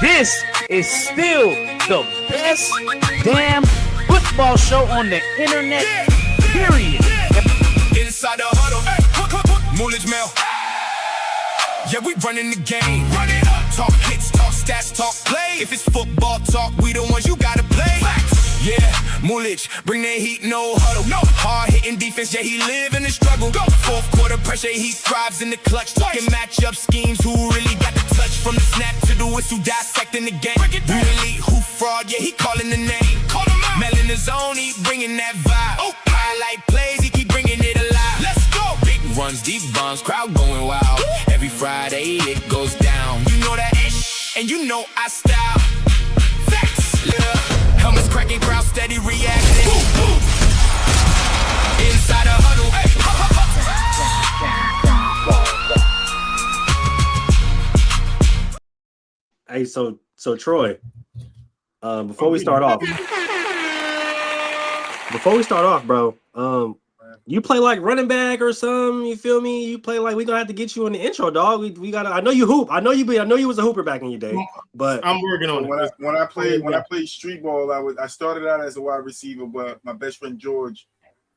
This is still the best damn football show on the internet, period. Inside the huddle, Moolage Mail. Yeah, we running the game. Run it up. Talk hits, talk stats, talk play. If it's football talk, we the ones you gotta play. Yeah, Moolage, bring that heat, no huddle. No hard hitting defense, yeah, he live in the struggle. Go. Fourth quarter pressure, he thrives in the clutch. Talking matchup schemes, who really got the touch from the snap to the whistle, dissecting the game. We elite, who fraud, yeah, he calling the name. Call him out. Mel in the zone, he bringing that vibe. Oh. Highlight plays, he keep bringing it alive. Let's go. Big runs, deep bombs, crowd going wild. Every Friday it goes down. You know that ish, and you know I style. Facts, yeah. Helmets cracking, crowd steady reacting. Boom, boom. Inside a huddle, hey. Hey, so Troy, before we start off, bro, you play like running back or something? You feel me? You play like we gonna have to get you in the intro, dog. We gotta. I know you hoop. I know you was a hooper back in your day, but I'm working on it. When I played street ball, I started out as a wide receiver, but my best friend George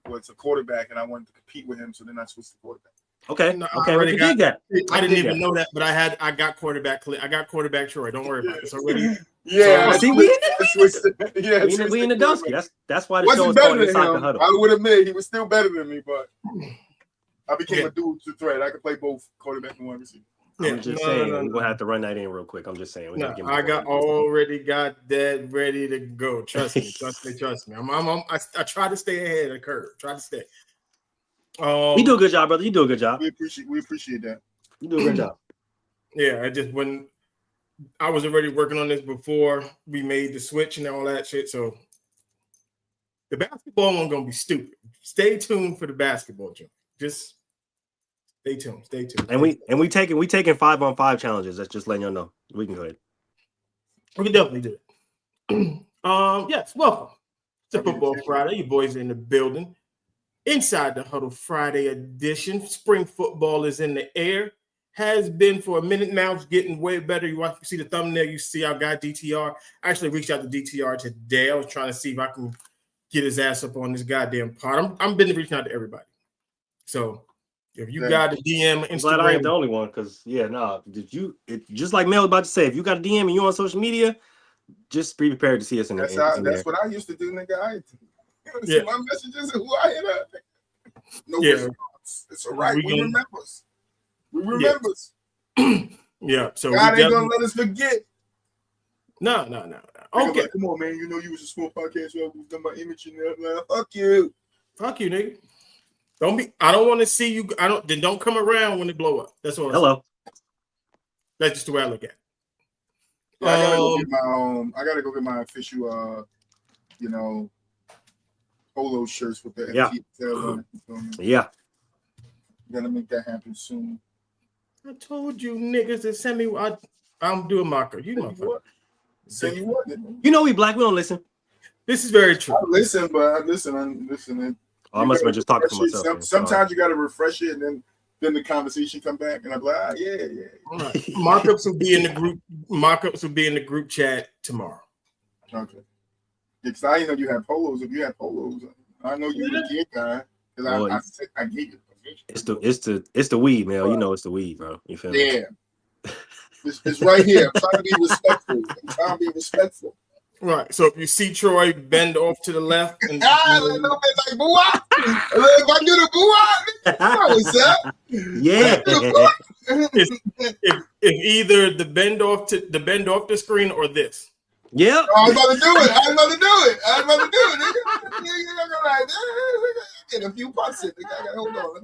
was a quarterback, and I wanted to compete with him, so then I switched to quarterback. Okay, No, okay, we did that. I didn't even know that, but I got quarterback. I got quarterback Troy. Don't worry about it. It's already. Yeah, see, we in the Dusky. That's why the show is called Inside the Huddle. I would admit he was still better than me, but I became a dual threat. I could play both quarterback and wide receiver. I'm just saying we're gonna have to run that in real quick. I'm just saying. I already got that ready to go. Trust me. I try to stay ahead of the curve. Try to stay. You do a good job, brother. You do a good job. We appreciate that. You do a good job. Yeah, when I was already working on this before we made the switch and all that shit. So the basketball one's gonna be stupid. Stay tuned for the basketball joke. Just stay tuned. And we taking 5-on-5 challenges. That's just letting y'all know. We can go ahead. We can definitely do it. Yes, welcome to Football Friday. You boys are in the building. Inside the Huddle Friday edition. Spring football is in the air. Has been for a minute now. It's getting way better. You see the thumbnail. You see our guy DTR. I actually reached out to DTR today. I was trying to see if I can get his ass up on this goddamn pod. I'm been reaching out to everybody. So if you got a DM, Instagram, I'm glad I ain't the only one. Because just like Mel was about to say, if you got a DM and you on social media, just be prepared to see us in there. That's what I used to do, nigga. See my messages and who I hit up. No response. It's all right. We remember us. Yeah. So God ain't gonna let us forget. No. Okay. Come on, man. You know you was a small podcast. We've done my image in there, man. Fuck you, nigga. I don't want to see you. Don't come around when it blow up. That's all. Hello. That's just the way I look at it. I gotta go get my official polo shirts with the FTL on it. Yeah. Gotta make that happen soon. I told you niggas to send me. I'm doing marker. You know what? Send you what? You know we black. We don't listen. This is very true. I listen, but I'm listening. I must have been just talking to myself. Sometimes you gotta refresh it, and then the conversation come back, and I'm like, yeah. Right. Markups will be in the group. Markups will be in the group chat tomorrow. Okay. Because I know you have polos. If you have polos, I know you're a kid guy. Because I gave you the position. It's the weed, man. You know it's the weed, bro. You feel me? Yeah. It's right here. I'm trying to be respectful. Right. So if you see Troy bend off to the left, and a little bit like boo-ah. If I do the boo-ah, what's up? Yeah. if either the bend off the screen or this. Yep. I'm about to do it. Get a few parts in. Hold on. Let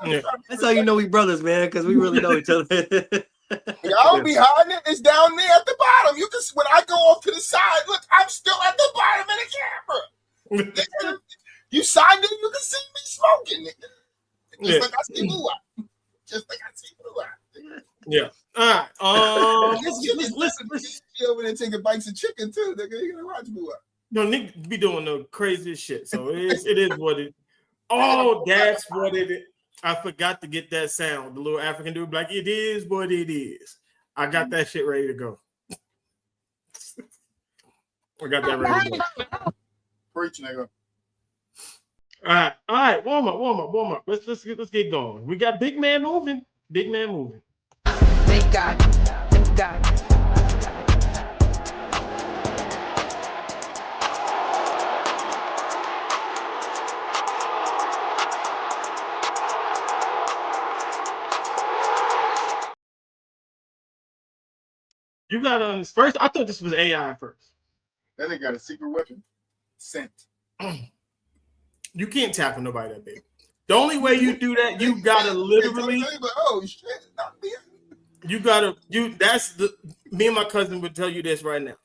me That's how you know we brothers, man, because we really know each other. Y'all behind it. It's down there at the bottom. You can when I go off to the side. Look, I'm still at the bottom of the camera. You signed in, you can see me smoking. Just like I see Blue-Eye. Yeah. All right. Listen. You over there taking bites of chicken too, nigga. You gonna watch Blue-Eye. No, nigga be doing the craziest shit. So it is what it. Oh, that's what it is. I forgot to get that sound. The little African dude, like, it is what it is. I got that shit ready to go. I got that ready. Preach, nigga. All right. Warm up. Let's get going. We got big man moving. Thank God. You got first. I thought this was AI first. That nigga got a secret weapon. Sent. You can't tackle nobody that big. The only way you do that, you gotta literally. Oh shit! Not me. Me and my cousin would tell you this right now.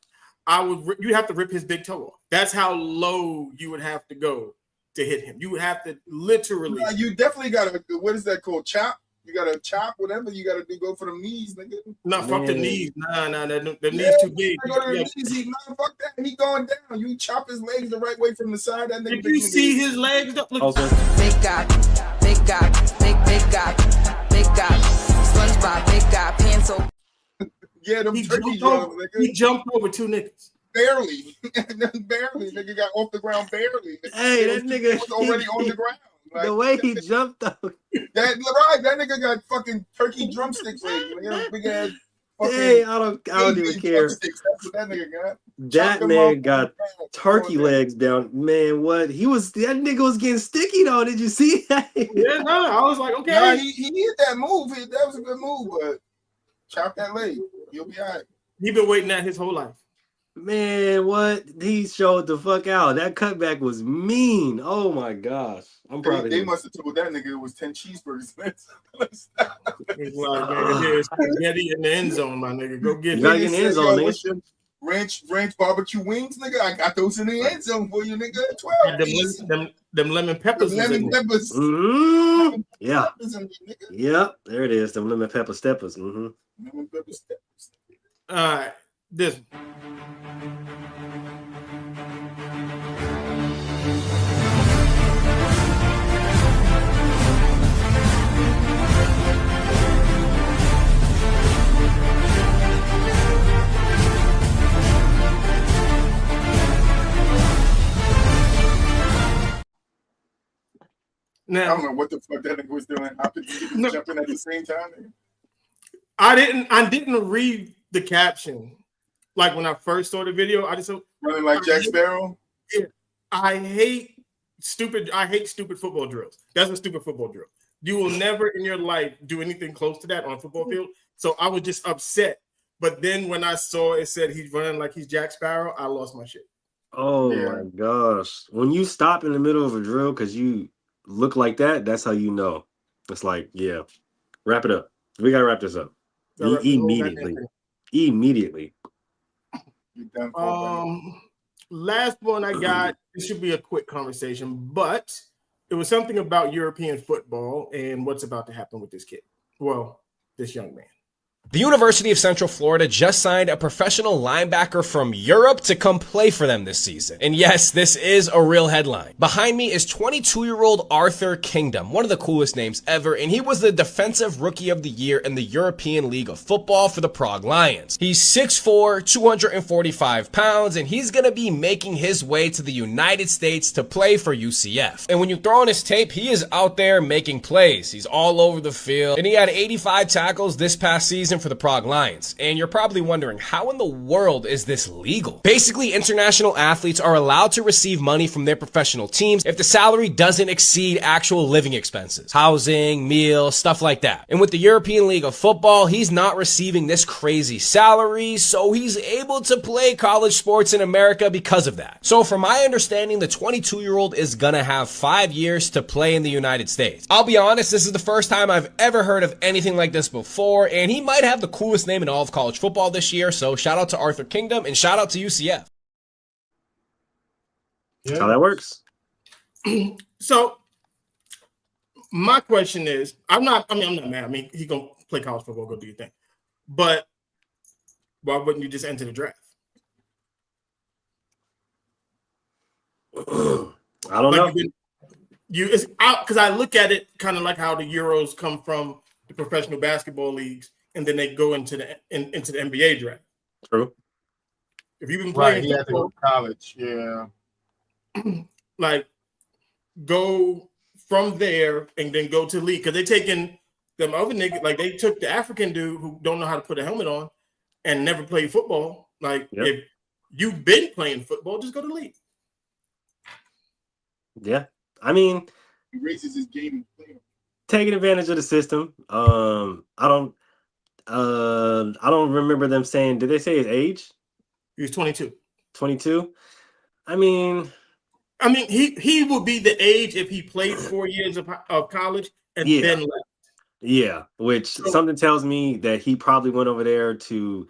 You have to rip his big toe off. That's how low you would have to go to hit him. You would have to literally. You definitely gotta. What is that called? Chop. You gotta chop whatever you gotta do. Go for the knees, nigga. No, fuck the knees. Nah. The knees too big. Go to the knees. Fuck that. He going down. You chop his legs the right way from the side. That nigga. Did you see his legs? Look. Big God. SpongeBob, big God, pencil. Yeah, them turkey drums, nigga. He jumped over two niggas. Barely. Nigga got off the ground barely. Hey, that nigga was already on the ground. The way he jumped though. That nigga got fucking turkey drumstick legs. Big ass. Hey, I don't even care. That's what that nigga got. That man got turkey legs down. Man, what? That nigga was getting sticky though. Did you see that? Yeah, no. I was like, okay. Nah, he hit that move. That was a good move, but chop that leg. You'll be all right. He been waiting that his whole life. Man, what? He showed the fuck out. That cutback was mean. Oh my gosh. I'm proud of They him. must have told that nigga it was 10 cheeseburgers. It's like, man, there's spaghetti in the end zone, my nigga. Go get it. You gotta get in the end zone, nigga. Ranch barbecue wings, nigga. I got those in the end zone for you, nigga. 12. Them lemon peppers. Lemon peppers. Mm-hmm. Yeah. Peppers in there, nigga. Yep. There it is. Them lemon pepper steppers. Mm-hmm. Lemon pepper steppers. All right. This. Now, I don't know what the fuck that nigga was doing. I could jumping at the same time. I didn't read the caption. Like when I first saw the video, I just running like Jack Sparrow. I hate stupid football drills. That's a stupid football drill. You will never in your life do anything close to that on a football field. So I was just upset. But then when I saw it said he's running like he's Jack Sparrow, I lost my shit. Oh my gosh. When you stop in the middle of a drill because you look like that, that's how you know. It's like, yeah. Wrap it up. We gotta wrap this up. Immediately. Last one I got, this should be a quick conversation, but it was something about European football and what's about to happen with this kid. Well, this young man. The University of Central Florida just signed a professional linebacker from Europe to come play for them this season. And yes, this is a real headline. Behind me is 22-year-old Arthur Kingdom, one of the coolest names ever, and he was the Defensive Rookie of the Year in the European League of Football for the Prague Lions. He's 6'4", 245 pounds, and he's gonna be making his way to the United States to play for UCF. And when you throw on his tape, he is out there making plays. He's all over the field, and he had 85 tackles this past season for the Prague Lions. And you're probably wondering, how in the world is this legal? Basically, international athletes are allowed to receive money from their professional teams if the salary doesn't exceed actual living expenses, housing, meals, stuff like that. And with the European League of Football, he's not receiving this crazy salary, so he's able to play college sports in America because of that. So from my understanding, the 22-year-old is gonna have 5 years to play in the United States. I'll be honest, this is the first time I've ever heard of anything like this before, and he might have the coolest name in all of college football this year, so shout out to Arthur Kingdom and shout out to UCF. That's how that works. So my question is, I'm not mad. I mean, he gonna play college football, go do your thing. But why wouldn't you just enter the draft? I don't know. Because I look at it kind of like how the Euros come from the professional basketball leagues, and then they go into the NBA draft. True. If you've been Right, playing he had to go to college. Yeah. like go from there and then go to league because they taking them other niggas, like they took the African dude who don't know how to put a helmet on and never played football. Like if you've been playing football, just go to league. Yeah, I mean, He races his game. taking advantage of the system. I don't remember them saying. Did they say his age? He was 22. 22. I mean, he would be the age if he played 4 years of college and then left. Yeah, which something tells me that he probably went over there to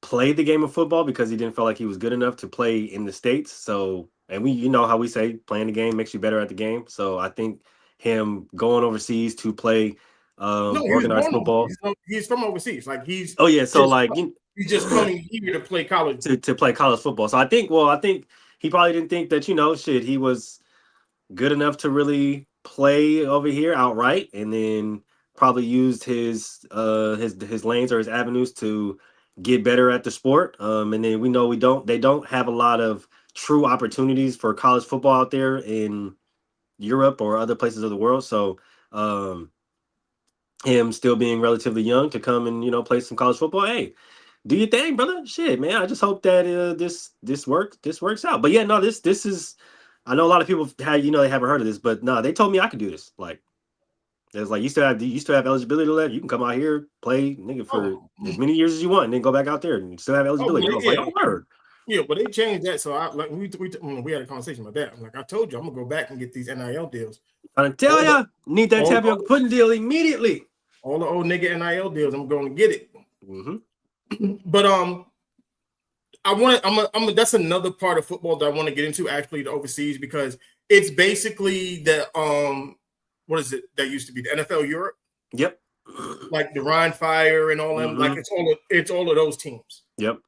play the game of football because he didn't feel like he was good enough to play in the States. So, and you know how we say playing the game makes you better at the game. So I think him going overseas to play organized football. He's from overseas. Like he's he's just coming here to play college to play college football. So I think he probably didn't think that he was good enough to really play over here outright, and then probably used his lanes or his avenues to get better at the sport. And then we know they don't have a lot of true opportunities for college football out there in Europe or other places of the world. So him still being relatively young to come and play some college football, hey, do your thing, brother. Shit, man. I just hope that this works out. But yeah, no, this is. I know a lot of people they haven't heard of this, but no, they told me I could do this. Like, it's like you still have eligibility left. You can come out here, play nigga for as many years as you want, and then go back out there and still have eligibility. I was like, oh, word. Yeah, but they changed that. So we had a conversation about that. I'm like, I told you, I'm gonna go back and get these NIL deals. I tell you, need that tapioca pudding deal immediately. All the old nigga NIL deals, I'm going to get it. Mm-hmm. But that's another part of football that I want to get into, actually, the overseas, because it's basically the what is it that used to be the NFL Europe? Yep. Like the Rhine Fire and all them. Like it's all of those teams. Yep.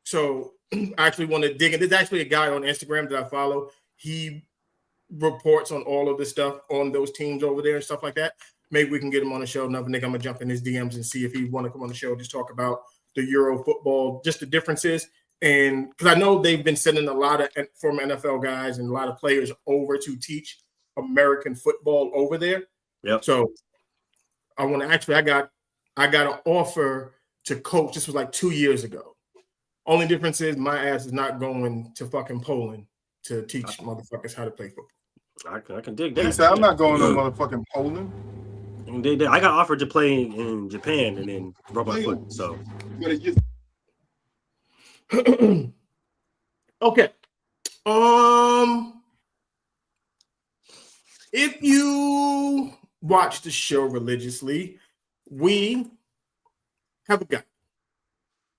So I actually want to dig in. There's actually a guy on Instagram that I follow. He reports on all of the stuff on those teams over there and stuff like that. Maybe we can get him on the show. Another nigga, I'm gonna jump in his DMs and see if he want to come on the show, just talk about the Euro football, just the differences. And because I know they've been sending a lot of former NFL guys and a lot of players over to teach American football over there. Yep. So I want to I got an offer to coach. This was like 2 years ago. Only difference is my ass is not going to fucking Poland to teach motherfuckers how to play football. I can dig that. He said, I'm not going to motherfucking Poland. I got offered to play in Japan and then broke my foot. So okay. If you watch the show religiously, we have a guy.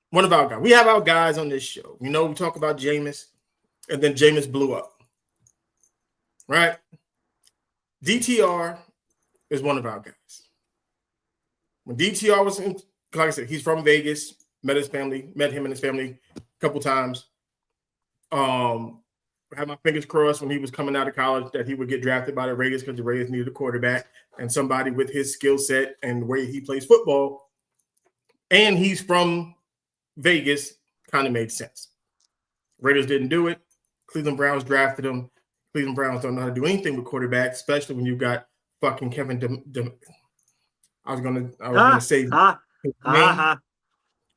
One of our guys. We have our guys on this show. We talk about Jameis, and then Jameis blew up. Right? DTR is one of our guys. When DTR was in, like I said, he's from Vegas, met him and his family a couple times. Had my fingers crossed when he was coming out of college that he would get drafted by the Raiders because the Raiders needed a quarterback and somebody with his skill set and the way he plays football. And he's from Vegas, kind of made sense. Raiders didn't do it. Cleveland Browns drafted him. Cleveland Browns don't know how to do anything with quarterbacks, especially when you got fucking Kevin. I was gonna say his name. I'm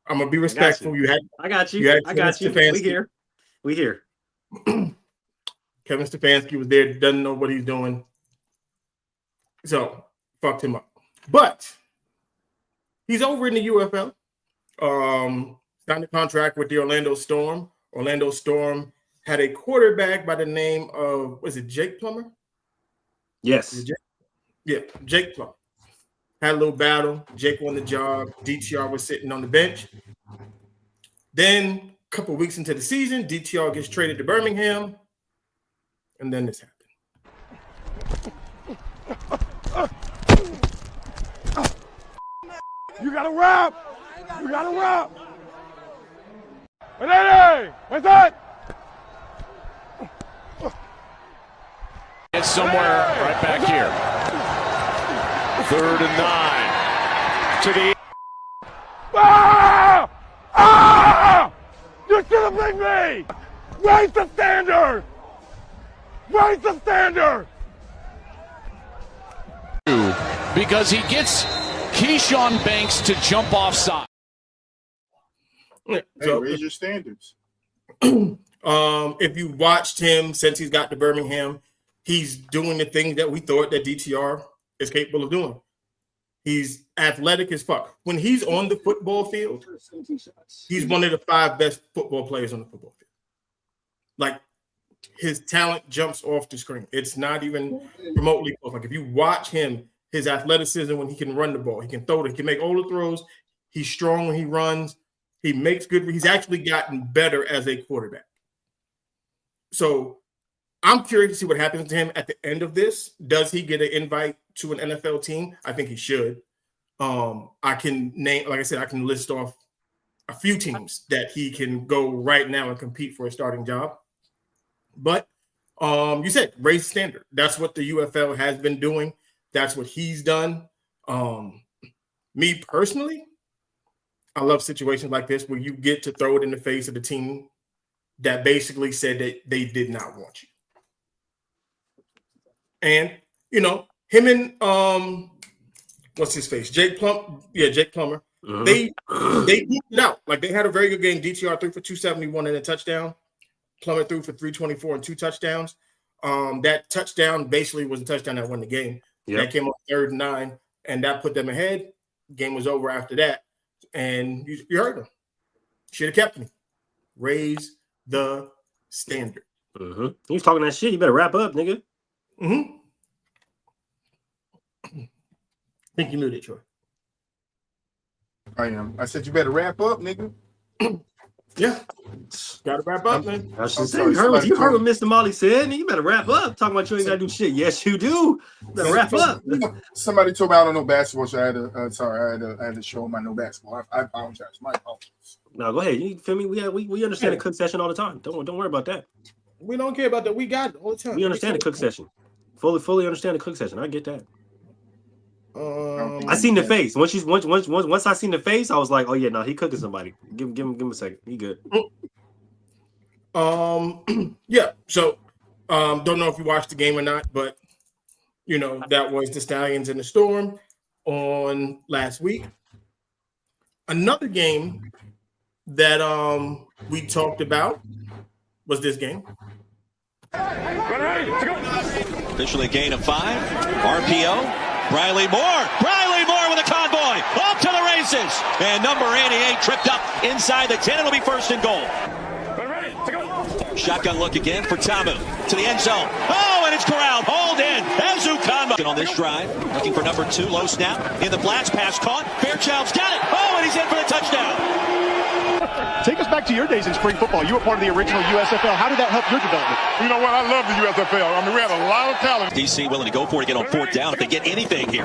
gonna be respectful. I got you. We here. Kevin Stefanski was there. Doesn't know what he's doing. So fucked him up. But he's over in the UFL. Signed a contract with the Orlando Storm. Orlando Storm had a quarterback by the name of, was it Jake Plummer? Yes. Jake Plummer. Had a little battle. Jake won the job. DTR was sitting on the bench. Then a couple weeks into the season, DTR gets traded to Birmingham. And then this happened. You gotta rap! You gotta rap! Hey, what's that? It's somewhere right back here. 3rd and 9. To the... Ah! Ah! You should have been me! Raise the standard! Raise the standard! Because he gets Keyshawn Banks to jump offside. Hey, So, raise your standards. if you watched him since he's got to Birmingham, he's doing the things that we thought that DTR is capable of doing. He's athletic as fuck. When he's on the football field, he's one of the 5 best football players on the football field. Like, his talent jumps off the screen. It's not even remotely close. Like, if you watch him, his athleticism when he can run the ball, he can throw it, he can make all the throws. He's strong when he runs. He makes good. He's actually gotten better as a quarterback. So I'm curious to see what happens to him at the end of this. Does he get an invite to an NFL team? I think he should. I can name, like I said, I can list off a few teams that he can go right now and compete for a starting job. But you said raise the standard. That's what the UFL has been doing. That's what he's done. Me personally, I love situations like this where you get to throw it in the face of the team that basically said that they did not want you. And, you know, him and what's his face? Jake Plummer. They beat it out. Like, they had a very good game. DTR threw for 271 and a touchdown. Plummer threw for 324 and 2 touchdowns. That touchdown basically was a touchdown that won the game. Yep. That came on 3rd and 9, and that put them ahead. Game was over after that. And you heard him. Should have kept me. Raise the standard. Mm-hmm. He was talking that shit. You better wrap up, nigga. Mm-hmm. I think you muted, Troy. I am. I said you better wrap up, nigga. Yeah. Gotta wrap up, man. I should say, you heard what Mr. Molly said, and you better wrap up. Talking about you ain't gotta do shit. Yes, you do. You better wrap up. Somebody told me I don't know basketball, so I had to show my no basketball. I apologize. My apologies. No, go ahead. You feel me? We understand the cook session all the time. Don't worry about that. We don't care about that. We got it all the time. We understand the cook session. Fully understand the cook session. I get that. I seen the face. Once I seen the face, I was like, oh yeah, no, he cooking somebody. Give him a second. He good. Yeah. So don't know if you watched the game or not, but you know, that was the Stallions and the Storm on last week. Another game that we talked about was this game. Officially a gain of 5. RPO. Briley Moore with a convoy. Off to the races. And number 88 tripped up inside the 10. It'll be 1st and goal. Shotgun look again for Tamu. To the end zone. Oh, and it's corralled. Hauled in. Ezu Kanma. On this drive. Looking for number 2. Low snap. In the flats. Pass caught. Fairchild's got it. Oh, and he's in for the touchdown. Take us back to your days in spring football. You were part of the original USFL. How did that help your development? You know what? I love the USFL. I mean, we had a lot of talent. DC willing to go for it to get on 4th down if they get anything here.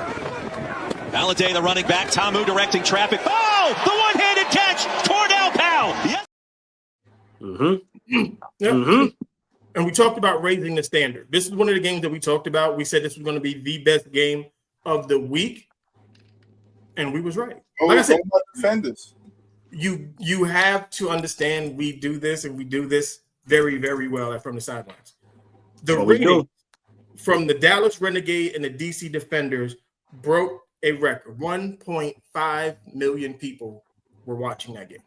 Valladay, the running back. Tamu directing traffic. Oh, the one-handed catch. Tordell Powell. Yes. Mm-hmm. Yep. Mm-hmm. And we talked about raising the standard. This is one of the games that we talked about. We said this was going to be the best game of the week. And we was right. Like I said, defenders. You have to understand we do this, and we do this very, very well from the sidelines. The rating from the Dallas Renegade and the DC Defenders broke a record. 1.5 million people were watching that game.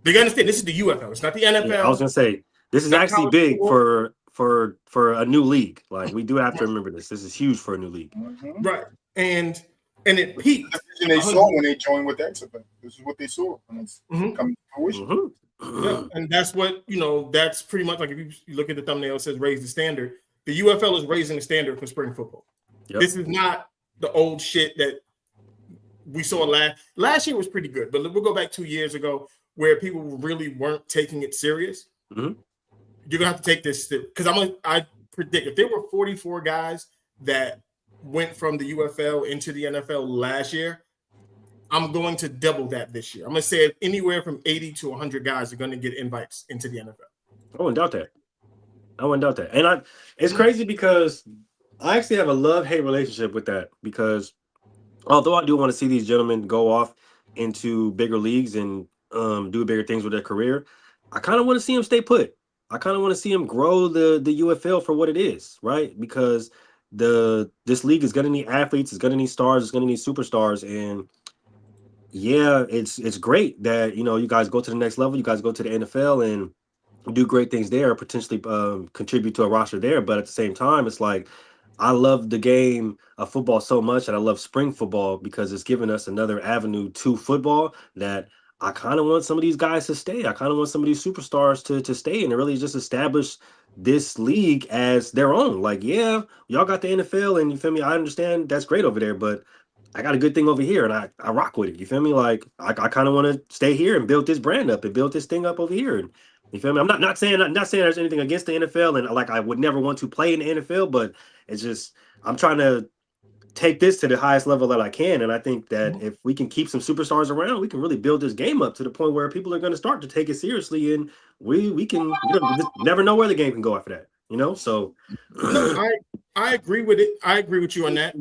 Do you understand? This is the UFL. It's not the NFL. Yeah, I was gonna say this is actually big for a new league. Like, we do have to remember this. This is huge for a new league. Mm-hmm. Right. And it peaked. And they saw when they joined with XFL. This is what they saw. And it's coming to fruition. Mm-hmm. Yeah, and that's what, that's pretty much like, if you look at the thumbnail, it says raise the standard. The UFL is raising the standard for spring football. Yep. This is not the old shit that we saw last year was pretty good, but we'll go back 2 years ago where people really weren't taking it serious. Mm-hmm. You're gonna have to take this because I predict if there were 44 guys that went from the UFL into the NFL last year, I'm going to double that this year. I'm going to say anywhere from 80 to 100 guys are going to get invites into the NFL. I wouldn't doubt that. And it's crazy because I actually have a love-hate relationship with that, because although I do want to see these gentlemen go off into bigger leagues and do bigger things with their career. I kind of want to see him stay put. I kind of want to see him grow the UFL for what it is, right? Because this league is going to need athletes, it's going to need stars, it's going to need superstars, and yeah, it's great that you guys go to the next level, you guys go to the NFL and do great things there, potentially contribute to a roster there. But at the same time, it's like I love the game of football so much, and I love spring football because it's given us another avenue to football that I kind of want some of these guys to stay. I kind of want some of these superstars to stay and to really just establish this league as their own. Like, yeah, y'all got the NFL, and you feel me? I understand that's great over there, but I got a good thing over here, and I rock with it. You feel me? Like, I kind of want to stay here and build this brand up and build this thing up over here. And you feel me? I'm not saying there's anything against the NFL, and like I would never want to play in the NFL, but it's just I'm trying to take this to the highest level that I can. And I think that if we can keep some superstars around, we can really build this game up to the point where people are going to start to take it seriously, and we can just never know where the game can go after that. So no, I agree with it. I agree with you on that.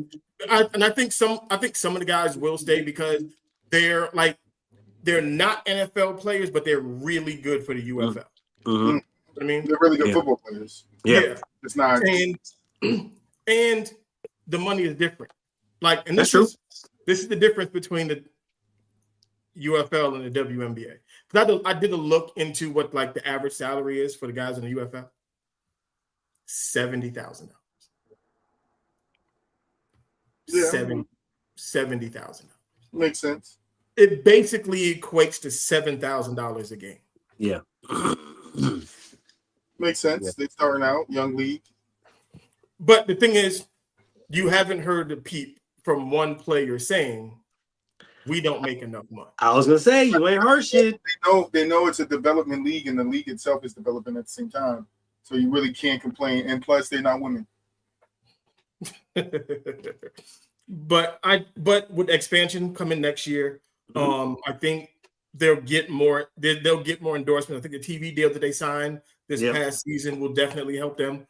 I think some of the guys will stay because they're not NFL players, but they're really good for the UFL. Mm-hmm. I mean, they're really good football players. Yeah. It's not. And the money is different. Like, and this is the difference between the UFL and the WNBA. Because I did a look into what like the average salary is for the guys in the UFL. $70,000. Yeah. $70,000. Makes sense. It basically equates to $7,000 a game. Yeah. Makes sense. Yeah. They're starting out, young league. But the thing is, you haven't heard the peep from one player saying, we don't make enough money. I was going to say, you ain't heard shit. They know it's a development league, and the league itself is developing at the same time. So you really can't complain. And plus, they're not women. But with expansion coming next year, I think they'll get more endorsements. I think the TV deal that they signed this past season will definitely help them.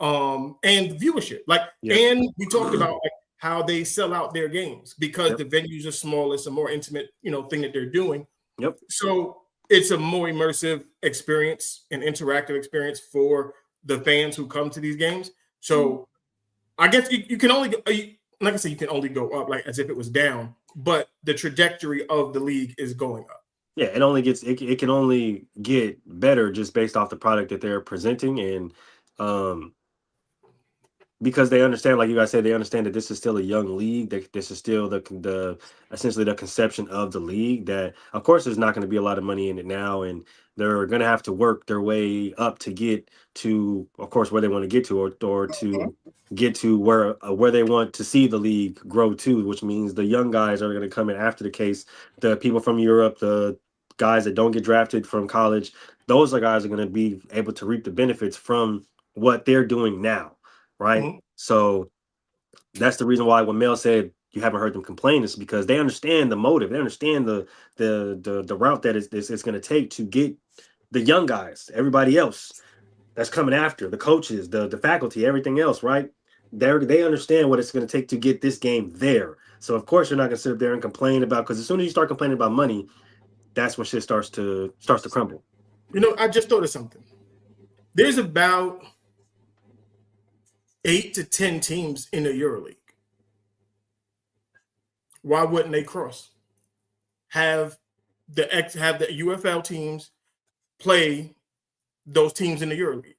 And viewership. And we talked about like how they sell out their games because the venues are small, it's a more intimate, thing that they're doing. Yep. So it's a more immersive experience, an interactive experience for the fans who come to these games. So I guess you can only like I said, you can only go up like as if it was down, but the trajectory of the league is going up. Yeah, it can only get better just based off the product that they're presenting, and because they understand, like you guys said, they understand that this is still a young league. That this is still the essentially the conception of the league. That of course there's not going to be a lot of money in it now, and they're going to have to work their way up to get to, of course, where they want to get to, or to get to where they want to see the league grow to, which means the young guys are going to come in after the case. The people from Europe, the guys that don't get drafted from college, those are guys are going to be able to reap the benefits from what they're doing now. Right. So that's the reason why when Mel said you haven't heard them complain is because they understand the motive. They understand the route that it's going to take to get the young guys, everybody else that's coming after, the coaches, the faculty, everything else. Right. They understand what it's going to take to get this game there. So, of course, you're not going to sit up there and complain about, because as soon as you start complaining about money, that's when shit starts to crumble. I just thought of something. There's about 8 to 10 teams in the EuroLeague. Why wouldn't they cross? Have the UFL teams play those teams in the EuroLeague?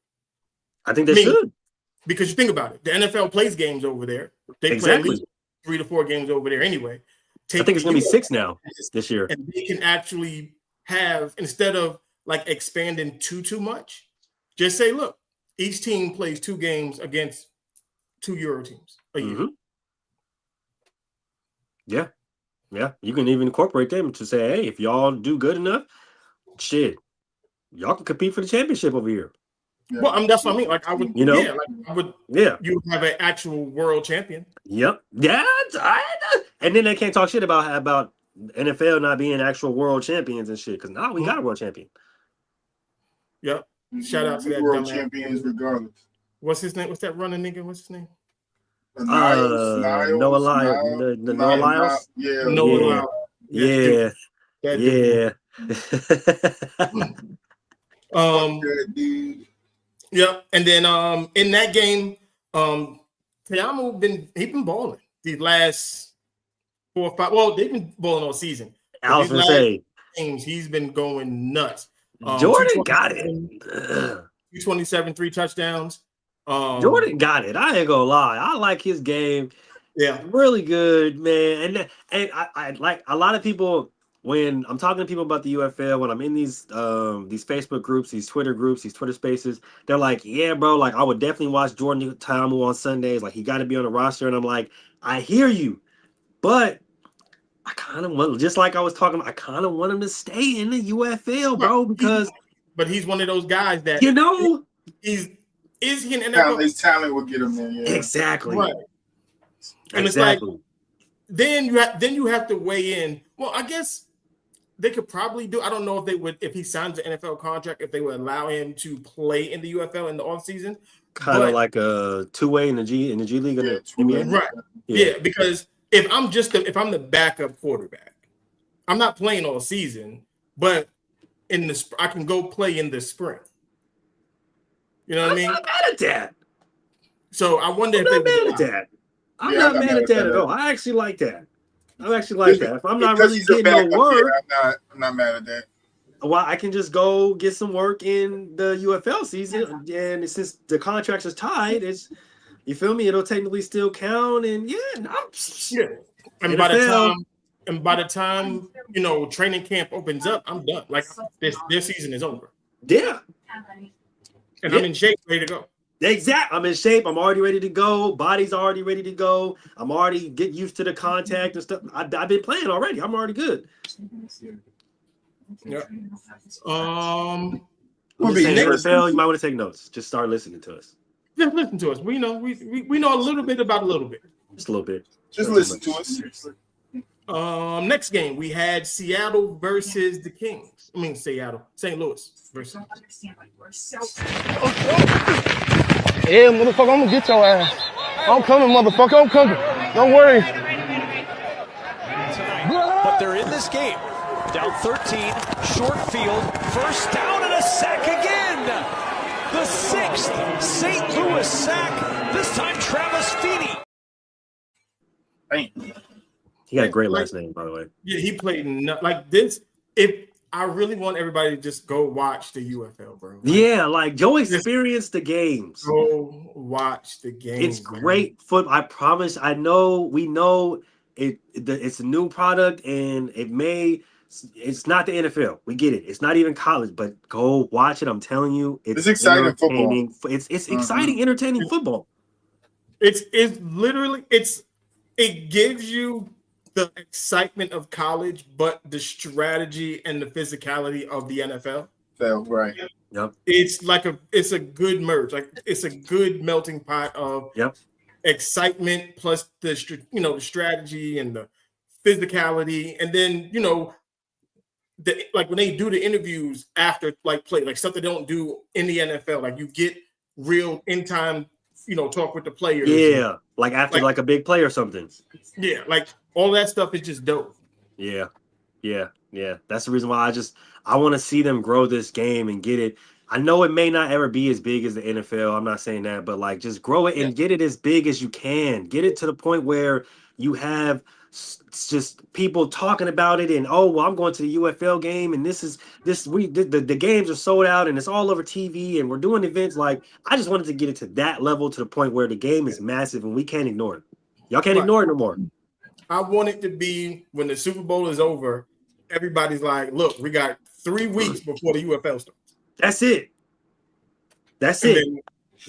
I think they should. Because you think about it, the NFL plays games over there. They play at least 3 to 4 games over there anyway. I think it's going to be 6 now this year. And they can actually have, instead of like expanding too much, just say, look, each team plays 2 games against 2 Euro teams a year. Yeah. You can even incorporate them to say, hey, if y'all do good enough, shit, y'all can compete for the championship over here. Yeah. Well, that's what I mean. Like I would, you have an actual world champion. Yep. Yeah. And then they can't talk shit about NFL not being actual world champions and shit, because now we got a world champion. Yep. Shout out to that world champions regardless. What's his name? What's that running nigga? What's his name? Noah Lyles. Yeah. Yeah. Dude. Yep. And then in that game, Te'amu been balling these last 4 or 5. Well, they've been balling all season. I was These gonna last say games, he's been going nuts. Jordan got it. 227, 3 touchdowns. Jordan got it. I ain't gonna lie. I like his game. Yeah, really good, man. And I like a lot of people when I'm talking to people about the UFL, when I'm in these Facebook groups, these Twitter groups, these Twitter spaces, they're like, yeah, bro, like I would definitely watch Jordan Ta'amu on Sundays. Like he got to be on the roster. And I'm like, I hear you, but I kind of want, just like I was talking about, I kind of want him to stay in the UFL, bro, because but he's one of those guys that is he an NFL? His talent will get him there. Yeah. Exactly. Right. And exactly. It's like then you have to weigh in. Well, I guess they could probably do. I don't know if they would, if he signs an NFL contract, if they would allow him to play in the UFL in the offseason. Kind of like a two-way in the G League in the NBA. Right. Yeah, because if I'm the backup quarterback, I'm not playing all season, but I can go play in the spring. You know what I mean? I'm not mad at that. So I wonder if I'm not mad at that. I'm not mad at that at all. I actually like that. I actually like that. If I'm not really getting no work, I'm not mad at that. Well, I can just go get some work in the UFL season, and since the contracts are tied, you feel me? It'll technically still count, and And by the time training camp opens up, I'm done. Like this season is over. Yeah, and I'm in shape, ready to go. Exactly. I'm in shape. I'm already ready to go. Body's already ready to go. I'm already getting used to the contact and stuff. I've been playing already. I'm already good. Yeah. NFL, you might want to take notes. Just start listening to us. Just listen to us. We know a little bit about a little bit. Just a little bit. Just listen to us. Next game we had Seattle versus the Kings. St. Louis versus. Yeah, motherfucker, I'm gonna get your ass. I'm coming, motherfucker. I'm coming. Don't worry. But they're in this game. Down 13, short field, first down and a sack again. The 6th St. Louis sack, this time Travis Feeney. He got a great last name, by the way. Yeah, he played like this. If I really want everybody to just go watch the UFL, bro. Go experience the games. Go watch the games. It's great football. I promise. We know it's a new product, and it's not the NFL. We get it. It's not even college, but go watch it. I'm telling you, it's exciting football. It's exciting, entertaining football. It gives you the excitement of college, but the strategy and the physicality of the NFL. Right. Yep. It's a good merge. Like it's a good melting pot of excitement plus the strategy and the physicality, and then when they do the interviews after play, like stuff they don't do in the NFL, like you get real in time, talk with the players. Yeah, like after a big play or something. Yeah, like all that stuff is just dope. Yeah. That's the reason why I want to see them grow this game and get it. I know it may not ever be as big as the NFL. I'm not saying that, but just grow it and get it as big as you can. Get it to the point where you have just people talking about it and I'm going to the UFL game and the games are sold out and it's all over TV and we're doing events. I just wanted to get it to that level, to the point where the game is massive and we can't ignore it. Y'all can't ignore it no more. I want it to be when the Super Bowl is over, everybody's like, look, we got 3 weeks before the UFL starts. That's it.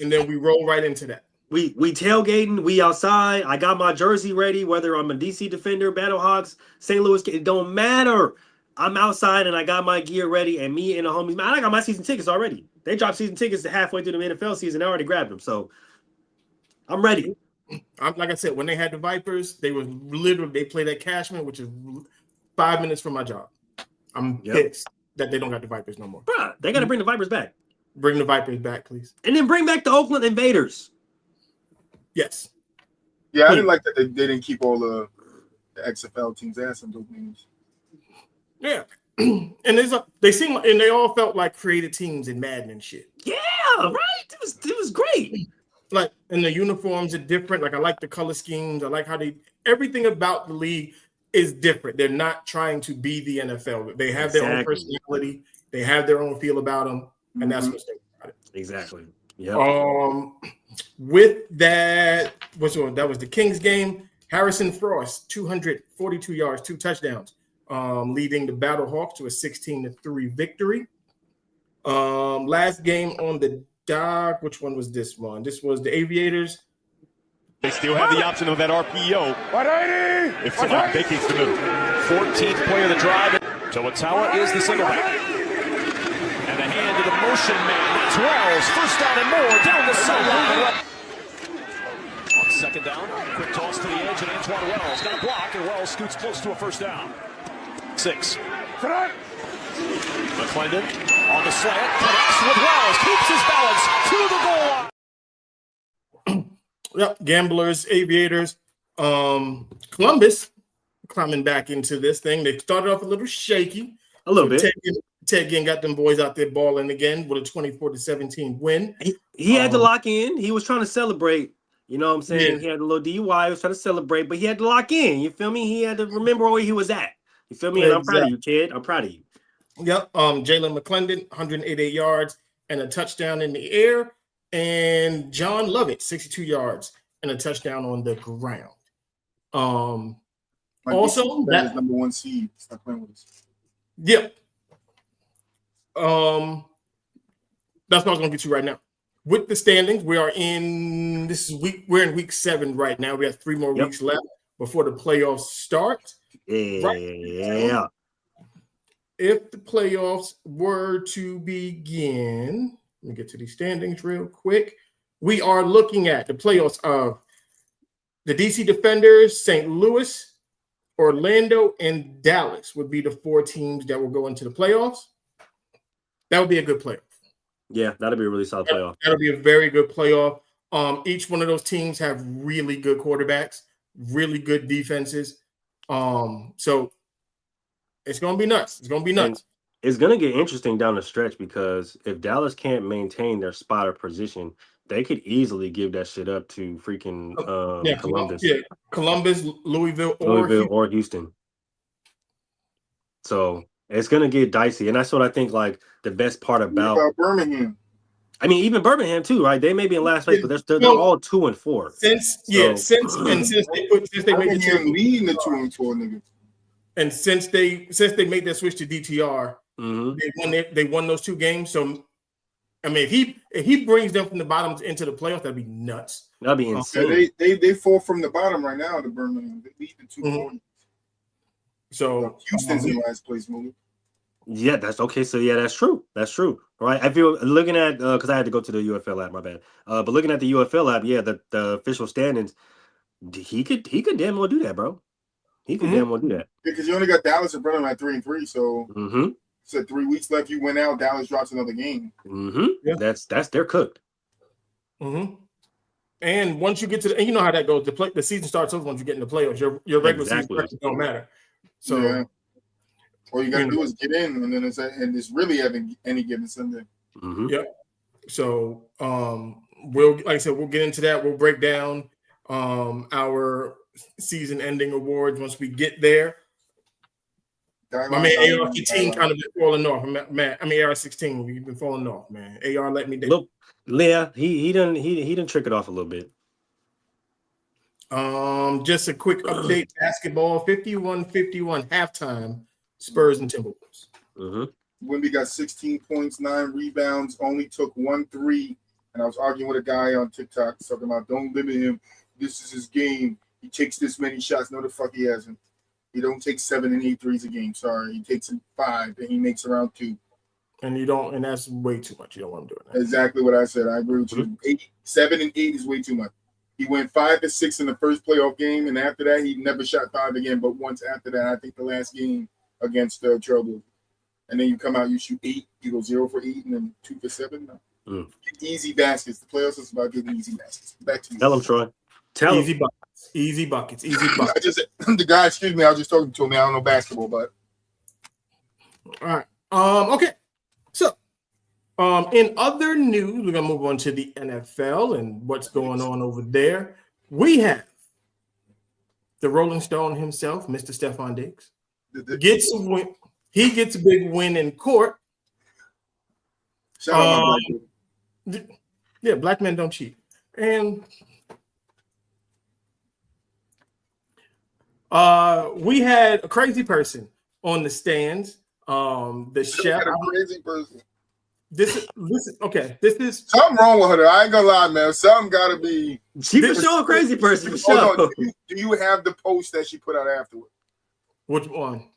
And then we roll right into that. We tailgating, we outside. I got my jersey ready, whether I'm a DC Defender, Battlehawks, St. Louis, it don't matter. I'm outside and I got my gear ready, and me and the homies, man, I got my season tickets already. They dropped season tickets halfway through the NFL season. I already grabbed them, so I'm ready. Like I said, when they had the Vipers, they played at Cashman, which is 5 minutes from my job. I'm pissed that they don't got the Vipers no more. Bruh, they got to bring the Vipers back. Bring the Vipers back, please. And then bring back the Oakland Invaders. Yes. Yeah, I didn't like that they didn't keep all the XFL teams' ass in those games. Yeah. And they all felt like created teams in Madden and shit. Yeah, right. It was great. Like, and the uniforms are different. Like, I like the color schemes. I like how everything about the league is different. They're not trying to be the NFL. They have their own personality. They have their own feel about them, and that's what's about it. Exactly. Yeah. With that, that was the Kings game. Harrison Frost, 242 yards, 2 touchdowns, leading the Battlehawks to a 16-3 victory. Last game on the dock, which one was this one? This was the Aviators. They still have the option of that RPO. 180! If somebody vacates the middle. 14th play of the drive. Toatawa is the single back. And the hand to the motion man. That's Wells. First down and more. Down the sideline. On second down, quick toss to the edge, and Antoine Wells got a block, and Wells scoots close to a first down. 6. McClendon on the slant, connects with Wells, keeps his balance to the goal line. Yep, Gamblers, Aviators, Columbus climbing back into this thing. They started off a little shaky. A little bit. Ted Ginn got them boys out there balling again with a 24-17 win. He had to lock in. He was trying to celebrate. You know what I'm saying? Yeah. He had a little DUI. He was trying to celebrate, but he had to lock in. You feel me? He had to remember where he was at. You feel me? And I'm proud of you, kid. I'm proud of you. Yep. Jalen McClendon, 188 yards and a touchdown in the air. And John Lovett, 62 yards and a touchdown on the ground. Also, that is number 1 seed. Stop playing with us. Yep. That's what I was going to get to right now. With the standings, we're in week 7 right now. We have 3 more weeks left before the playoffs start. Yeah. Right. If the playoffs were to begin, let me get to these standings real quick. We are looking at the playoffs of the DC Defenders, St. Louis, Orlando, and Dallas would be the 4 teams that will go into the playoffs. That would be a good playoff. Yeah, that'll be a really solid playoff. That'll be a very good playoff. Each one of those teams have really good quarterbacks, really good defenses. So it's going to be nuts. It's going to be nuts. And it's going to get interesting down the stretch because if Dallas can't maintain their spot or position, they could easily give that shit up to freaking Columbus. Yeah, Columbus, Louisville, or Houston. So it's going to get dicey. And that's what I think, like, the best part about Birmingham. I mean, even Birmingham too, right? They may be in last place, but they're all 2-4. Since they made the leading the 2-4 niggas. And since they made that switch to DTR, they won those 2 games. So I mean, if he brings them from the bottom into the playoffs, that'd be nuts. That'd be insane. They fall from the bottom right now to Birmingham. They lead the 2-4. So Houston's in last place, movie. Yeah, that's okay. So yeah, that's true. That's true. Right. I feel looking at because I had to go to the UFL app, my bad. But looking at the UFL app, yeah, the official standings, he could damn well do that, bro. He could damn well do that. Because you only got Dallas and Brenham at 3-3, so so 3 weeks left. You win out, Dallas drops another game. Yeah. That's they're cooked. And once you get to and you know how that goes. The season starts over once you get in the playoffs. Your regular season records don't matter. So. Yeah. All you gotta do is get in, and then it's really having any given Sunday. Yep. So we'll get into that. We'll break down our season-ending awards once we get there. My man AR-15 kind of been falling off. Man, I mean AR-16, we've been falling off, man. AR let me down. Look, yeah, he didn't trick it off a little bit. Just a quick update. Basketball 51-51 halftime. Spurs and Timberwolves. Wemby got 16 points, 9 rebounds, only took 1 3. And I was arguing with a guy on TikTok talking about don't limit him. This is his game. He takes this many shots. No, the fuck he hasn't. He don't take 7 and 8 threes a game. Sorry, he takes 5 and he makes around 2. And you don't, and that's way too much. You don't want him doing that. Exactly what I said. I agree with you. 7 and 8 is way too much. He went 5 and 6 in the first playoff game, and after that, he never shot 5 again. But once after that, I think the last game against the Trailblazers. And then you come out, you shoot 8, you go 0 for 8, and then 2 for 7. No. Easy baskets. The playoffs is about getting easy baskets. Back to you. Tell him, Troy. Easy buckets. Easy buckets. The guy, excuse me, I was just talking to him. I don't know basketball, but. All right. Okay. So, in other news, we're gonna move on to the NFL and what's going on over there. We have the Rolling Stone himself, Mr. Stephon Diggs, gets a win. He gets a big win in court. Shout out my black dude. Yeah, black men don't cheat. And we had a crazy person on the stands. The chef. A crazy person. This is something wrong with her. I ain't gonna lie, man. Something gotta be. She for sure a crazy person. For sure. No, do you have the post that she put out afterward? Which one?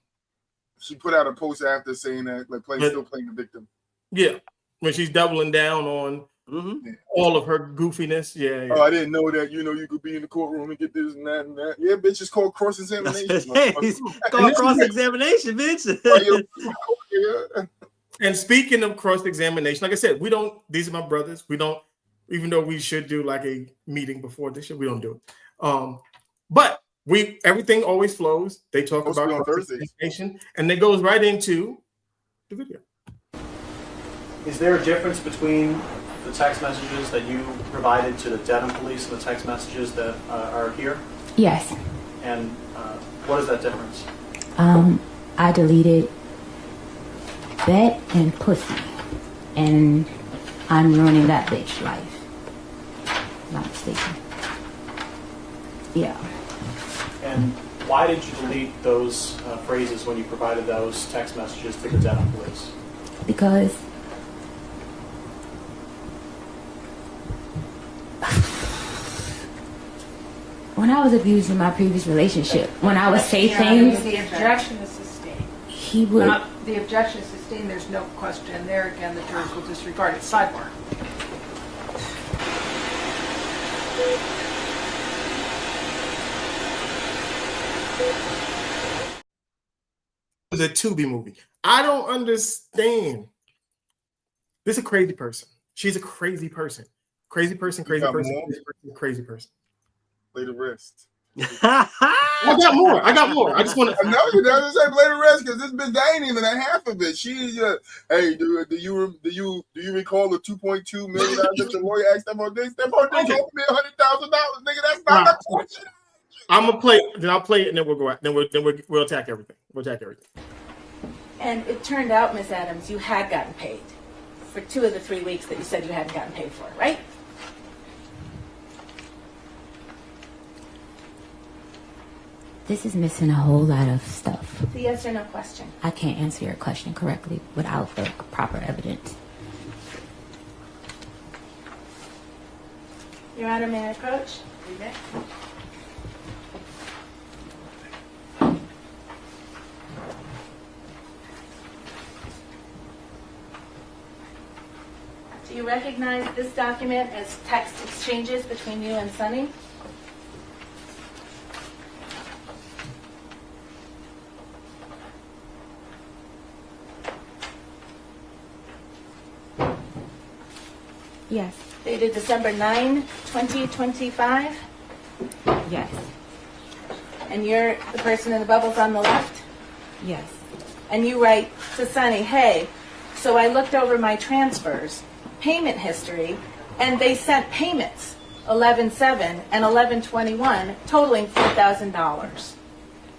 She put out a post after saying that, like, still playing the victim. Yeah, when she's doubling down on all of her goofiness. Yeah. Oh, I didn't know that. You could be in the courtroom and get this and that and that. Yeah, bitch, it's called cross-examination. It's called cross-examination, bitch. And speaking of cross-examination, like I said, we don't. These are my brothers. We don't, even though we should do like a meeting before this shit, we don't do it. But everything always flows. They talk about cross-examination, and it goes right into the video. Is there a difference between the text messages that you provided to the Dedham police and the text messages that are here? Yes. And what is that difference? I deleted bet and pussy, and I'm ruining that bitch life. Not mistaken. Yeah. And why did you delete those phrases when you provided those text messages to the Dedham police? Because when I was abused in my previous relationship, when I would say things, the objection is sustained. He would. The objection is sustained. There's no question there. Again, the jurors will disregard it. Sidebar. It's a Tubi movie. I don't understand. This is a crazy person. She's a crazy person. Crazy person. Play the rest. I got more. I just want to. No, you never say play the rest because this bitch that ain't even a half of it. She's hey, do you recall the $2.2 million that your lawyer asked them on this? Them on this over me $100,000, nigga. That's not a question. I'm gonna play. Then I'll play it, and then we'll go out. Then we'll attack everything. And it turned out, Miss Adams, you had gotten paid for 2 of the 3 weeks that you said you hadn't gotten paid for, right? this is missing a whole lot of stuff. The yes or no question. I can't answer your question correctly without the proper evidence. Your Honor, may I approach? You may. Do you recognize this document as text exchanges between you and Sonny? Yes. Dated December 9, 2025? Yes. And you're the person in the bubbles on the left? Yes. And you write to Sonny, hey, so I looked over my transfers, payment history, and they sent payments, 11/7 and 11/21, totaling $4,000.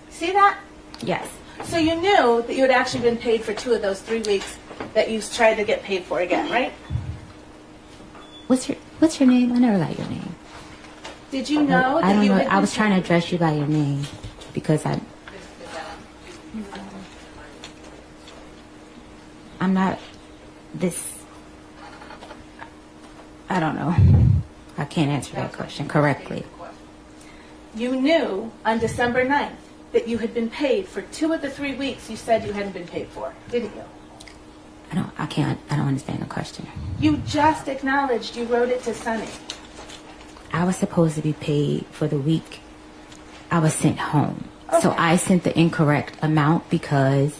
See that? Yes. So you knew that you had actually been paid for 2 of those 3 weeks that you tried to get paid for again, right? What's your name? I never got your name. Did you know I that don't you know. had I was trying to address you by your name because I'm not this. I don't know. I can't answer that question correctly. You knew on December 9th that you had been paid for 2 of the 3 weeks you said you hadn't been paid for, didn't you? I don't understand the question. You just acknowledged you wrote it to Sonny. I was supposed to be paid for the week I was sent home. Okay. So I sent the incorrect amount because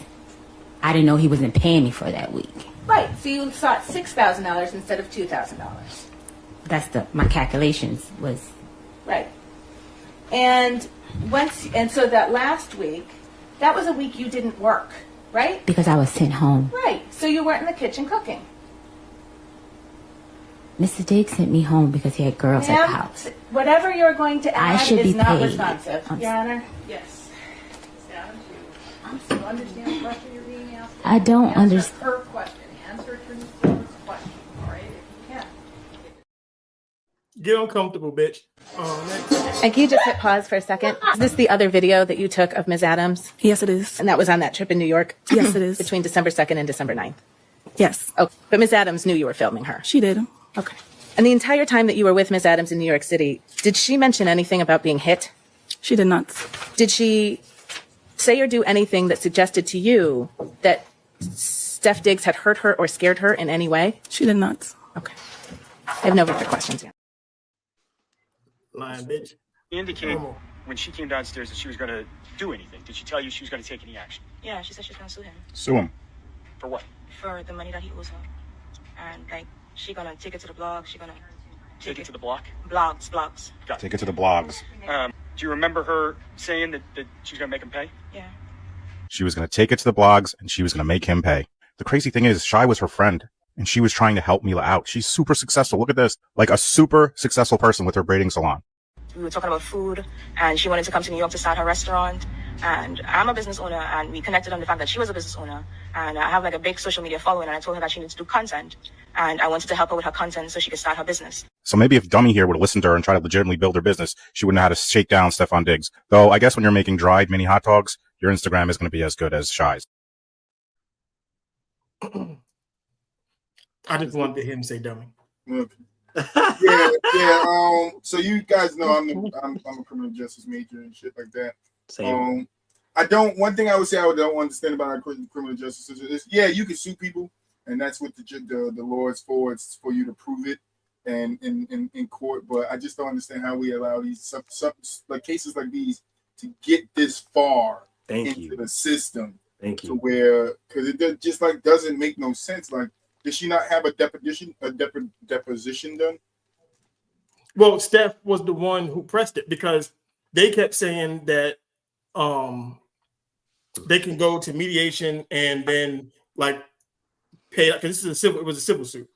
I didn't know he wasn't paying me for that week. Right, so you sought $6,000 instead of $2,000. That's my calculations was. Right. And so that last week, that was a week you didn't work, right? Because I was sent home. Right. So you weren't in the kitchen cooking. Mr. Diggs sent me home because he had girls at the Ma'am, house. whatever you're going to I add should is be not paid. responsive. Your Honor? Yes. You understand the question you're being asked? I don't Answer understand. her question. Answer Attorney Stewart's question. All right, if you can. Get uncomfortable, bitch. Next. And can you just hit pause for a second? Is this the other video that you took of Ms. Adams? Yes, it is. And that was on that trip in New York? Yes, it is. Between December 2nd and December 9th? Yes. Oh, but Ms. Adams knew you were filming her? She did. Okay. And the entire time that you were with Ms. Adams in New York City, did she mention anything about being hit? She did not. Did she say or do anything that suggested to you that Steph Diggs had hurt her or scared her in any way? She did not. Okay. I have no further questions yet. Lying bitch. Indicate when she came downstairs that she was going to do anything. Did she tell you she was going to take any action? Yeah, she said she was gonna sue him Sue him. For what? for the money that he owes her, and like she gonna take it to the blog. She gonna Take it to the block? blogs. Got it. Take it to the blogs. Do you remember her saying that she was going to make him pay? Yeah. She was going to take it to the blogs, and she was going to make him pay. The crazy thing is, Shy was her friend, and she was trying to help Mila out. She's super successful. Look at this. Like a super successful person with her braiding salon. We were talking about food, and she wanted to come to New York to start her restaurant. And I'm a business owner, and we connected on the fact that she was a business owner. And I have like a big social media following, and I told her that she needs to do content. And I wanted to help her with her content so she could start her business. So maybe if Dummy here would have listened to her and tried to legitimately build her business, she wouldn't know how to shake down Stephon Diggs. Though I guess when you're making dried mini hot dogs, your Instagram is going to be as good as Shy's. I just wanted to hear him say dummy. Yeah. So you guys know I'm a criminal justice major and shit like that. Same. One thing I would say I don't understand about our criminal justice is you can sue people, and that's what the law is for. It's for you to prove it and in court. But I just don't understand how we allow these some like cases like these to get this far into the system. Thank you. To where, because it just like doesn't make no sense. Like, did she not have a deposition done? Well, Steph was the one who pressed it because they kept saying that they can go to mediation and then like pay, because it was a civil suit,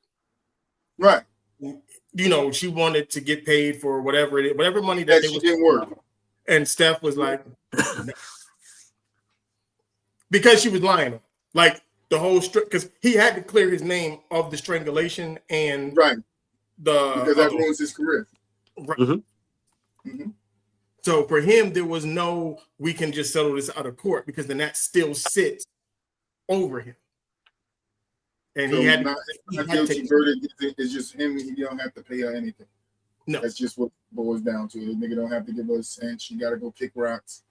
right? You know, she wanted to get paid for whatever money that she didn't work, and Steph was like, no. Because she was lying, like the whole because he had to clear his name of the strangulation and because that ruins his career. Right. Mm-hmm. So for him, there was no, we can just settle this out of court because then that still sits over him. And so he had not guilty verdict. It's just him. He don't have to pay her anything. No, that's just what it boils down to. The nigga don't have to give her a cent. She got to go kick rocks,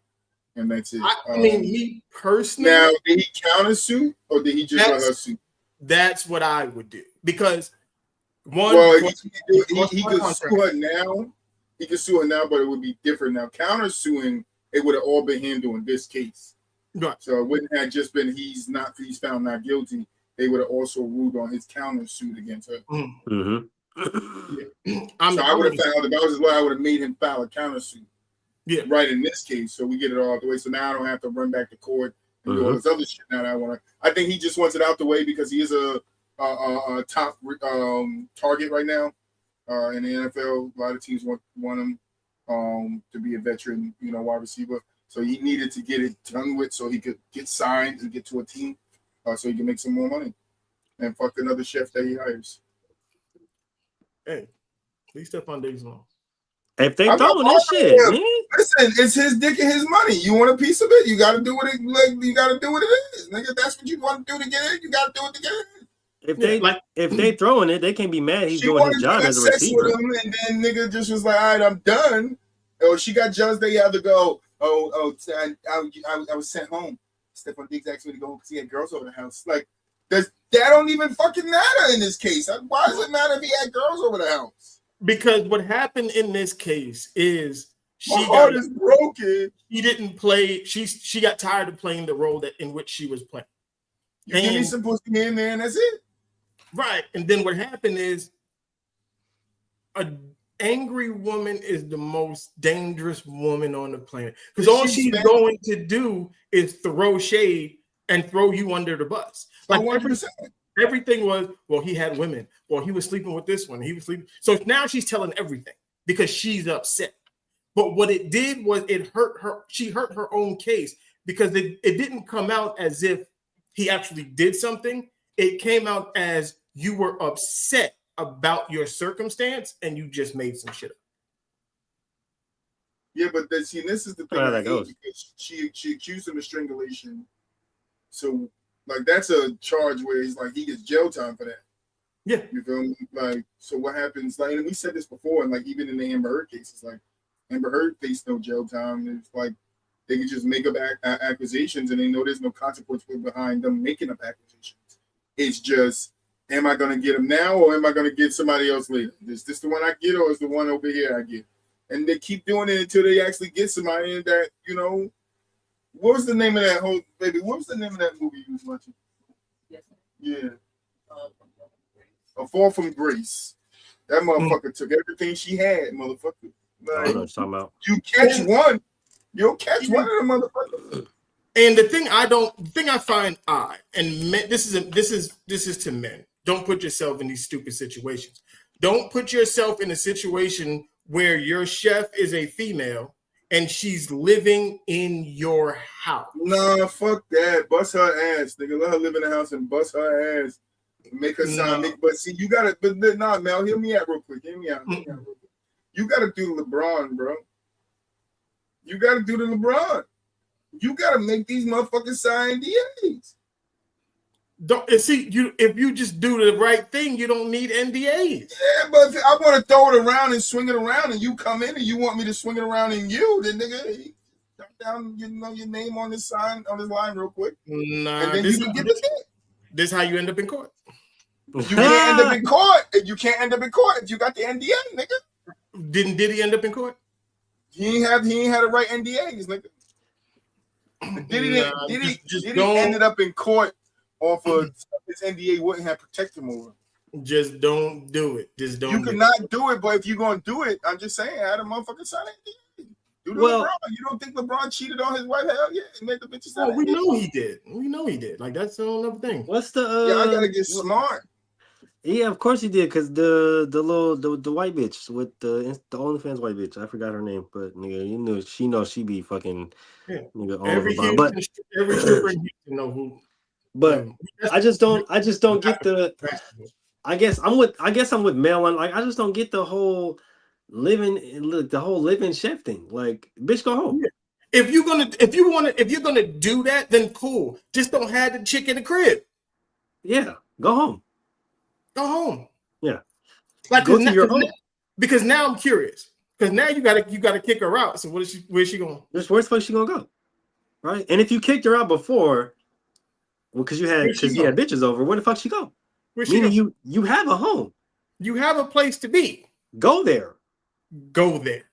and that's it. I mean, he personally. Now, did he countersue or did he just let her sue? That's what I would do because he could sue her now. He could sue her now, but it would be different now. Countersuing, it would have all been handled in this case. Right. So it wouldn't have just been he's found not guilty. They would have also ruled on his countersuit against her. Mm-hmm. Yeah. So I would have filed, if I was his lawyer, I would have made him file a countersuit. Yeah. Right in this case, so we get it all out the way. So now I don't have to run back to court and do all this other shit. Now that I want to. I think he just wants it out the way because he is a top target right now in the NFL. A lot of teams want him to be a veteran, wide receiver. So he needed to get it done with so he could get signed and get to a team, so he can make some more money and fuck another chef that he hires. Hey, leave Stephon Diggs alone. If they throwing this shit, man. Listen, it's his dick and his money. You want a piece of it? You got to do what it is, nigga. That's what you want to do to get it. You got to do it to get it. If they throwing it, they can't be mad. He's doing his job as a receiver. With him, and then nigga just was like, all right, I'm done. Or she got jealous. They had to go. I was sent home. Stephon Diggs asked me to go home because he had girls over the house. Like, that don't even fucking matter in this case. Why does it matter if he had girls over the house? Because what happened in this case is my heart is broken. She didn't play. She got tired of playing the role in which she was playing. Give me some pussy in there, and that's it. Right. And then what happened is an angry woman is the most dangerous woman on the planet because all she's going to do is throw shade and throw you under the bus. Like 100%. everything was, well, he had women. Well, he was sleeping with this one. He was sleeping. So now she's telling everything because she's upset. But what it did was it hurt her. She hurt her own case because it didn't come out as if he actually did something. It came out as you were upset about your circumstance and you just made some shit up. Yeah, but this is the thing. How that goes. Because she accused him of strangulation. So, like, that's a charge where he's like, he gets jail time for that. Yeah. You feel me? Like, so what happens? Like, and we said this before, and like, even in the Amber Heard cases, like, Amber Heard faced no jail time. It's like, they can just make up accusations, and they know there's no consequence behind them making up accusations. It's just, am I going to get him now, or am I going to get somebody else later? Is this the one I get, or is the one over here I get? And they keep doing it until they actually get somebody that, you know, what was the name of that whole, baby? What was the name of that movie you was watching? Yeah. A Fall from Grace. That motherfucker took everything she had, motherfucker. Like, I don't know what you're talking about. You catch one, you'll catch one of them motherfuckers. And the thing I find odd, and men, this is to men. Don't put yourself in these stupid situations. Don't put yourself in a situation where your chef is a female and she's living in your house. Nah, fuck that. Bust her ass, nigga. Let her live in the house and bust her ass. Make her sign. But see, you gotta. But nah, Mel, hear me out real quick. Hear me out. You gotta do LeBron, bro. You gotta do the LeBron. You gotta make these motherfuckers sign NDAs. If you just do the right thing, you don't need NDAs. Yeah, but if I want to throw it around and swing it around, and you come in and you want me to swing it around in you, then nigga, jump down, you know, your name on this sign on this line real quick. Nah, and then you can get the thing. This is how you end up in court. You can't end up in court. You can't end up in court if you got the NDA, nigga. Did he end up in court? He ain't had the right NDAs, nigga. Diddy ended up in court off of his NDA wouldn't have protected him over. Just don't do it. Just don't. You cannot do it, but if you're gonna do it, I'm just saying, I had a motherfucking sign NDA. Do the LeBron. You don't think LeBron cheated on his wife? Hell yeah, he made the bitches. Oh, we know he did. We know he did. Like, that's another thing. What's the? Yeah, I gotta get smart. Yeah, of course he did, because the white bitch with the OnlyFans white bitch, I forgot her name, but nigga, you know she be fucking nigga all over. But every stripper in Houston know who. But I just don't get the. I guess I'm with Mel on, like, I just don't get the whole living chef thing. Like, bitch, go home. Yeah. If you're gonna do that, then cool. Just don't have the chick in the crib. Yeah, go home. Go home. Yeah, like, go to your own. Because now I'm curious. Because now you gotta kick her out. So where's she going? Where's the fuck she gonna go? Right. And if you kicked her out before, well, because you had bitches over, where the fuck she go? Meaning you have a home. You have a place to be. Go there. Go there.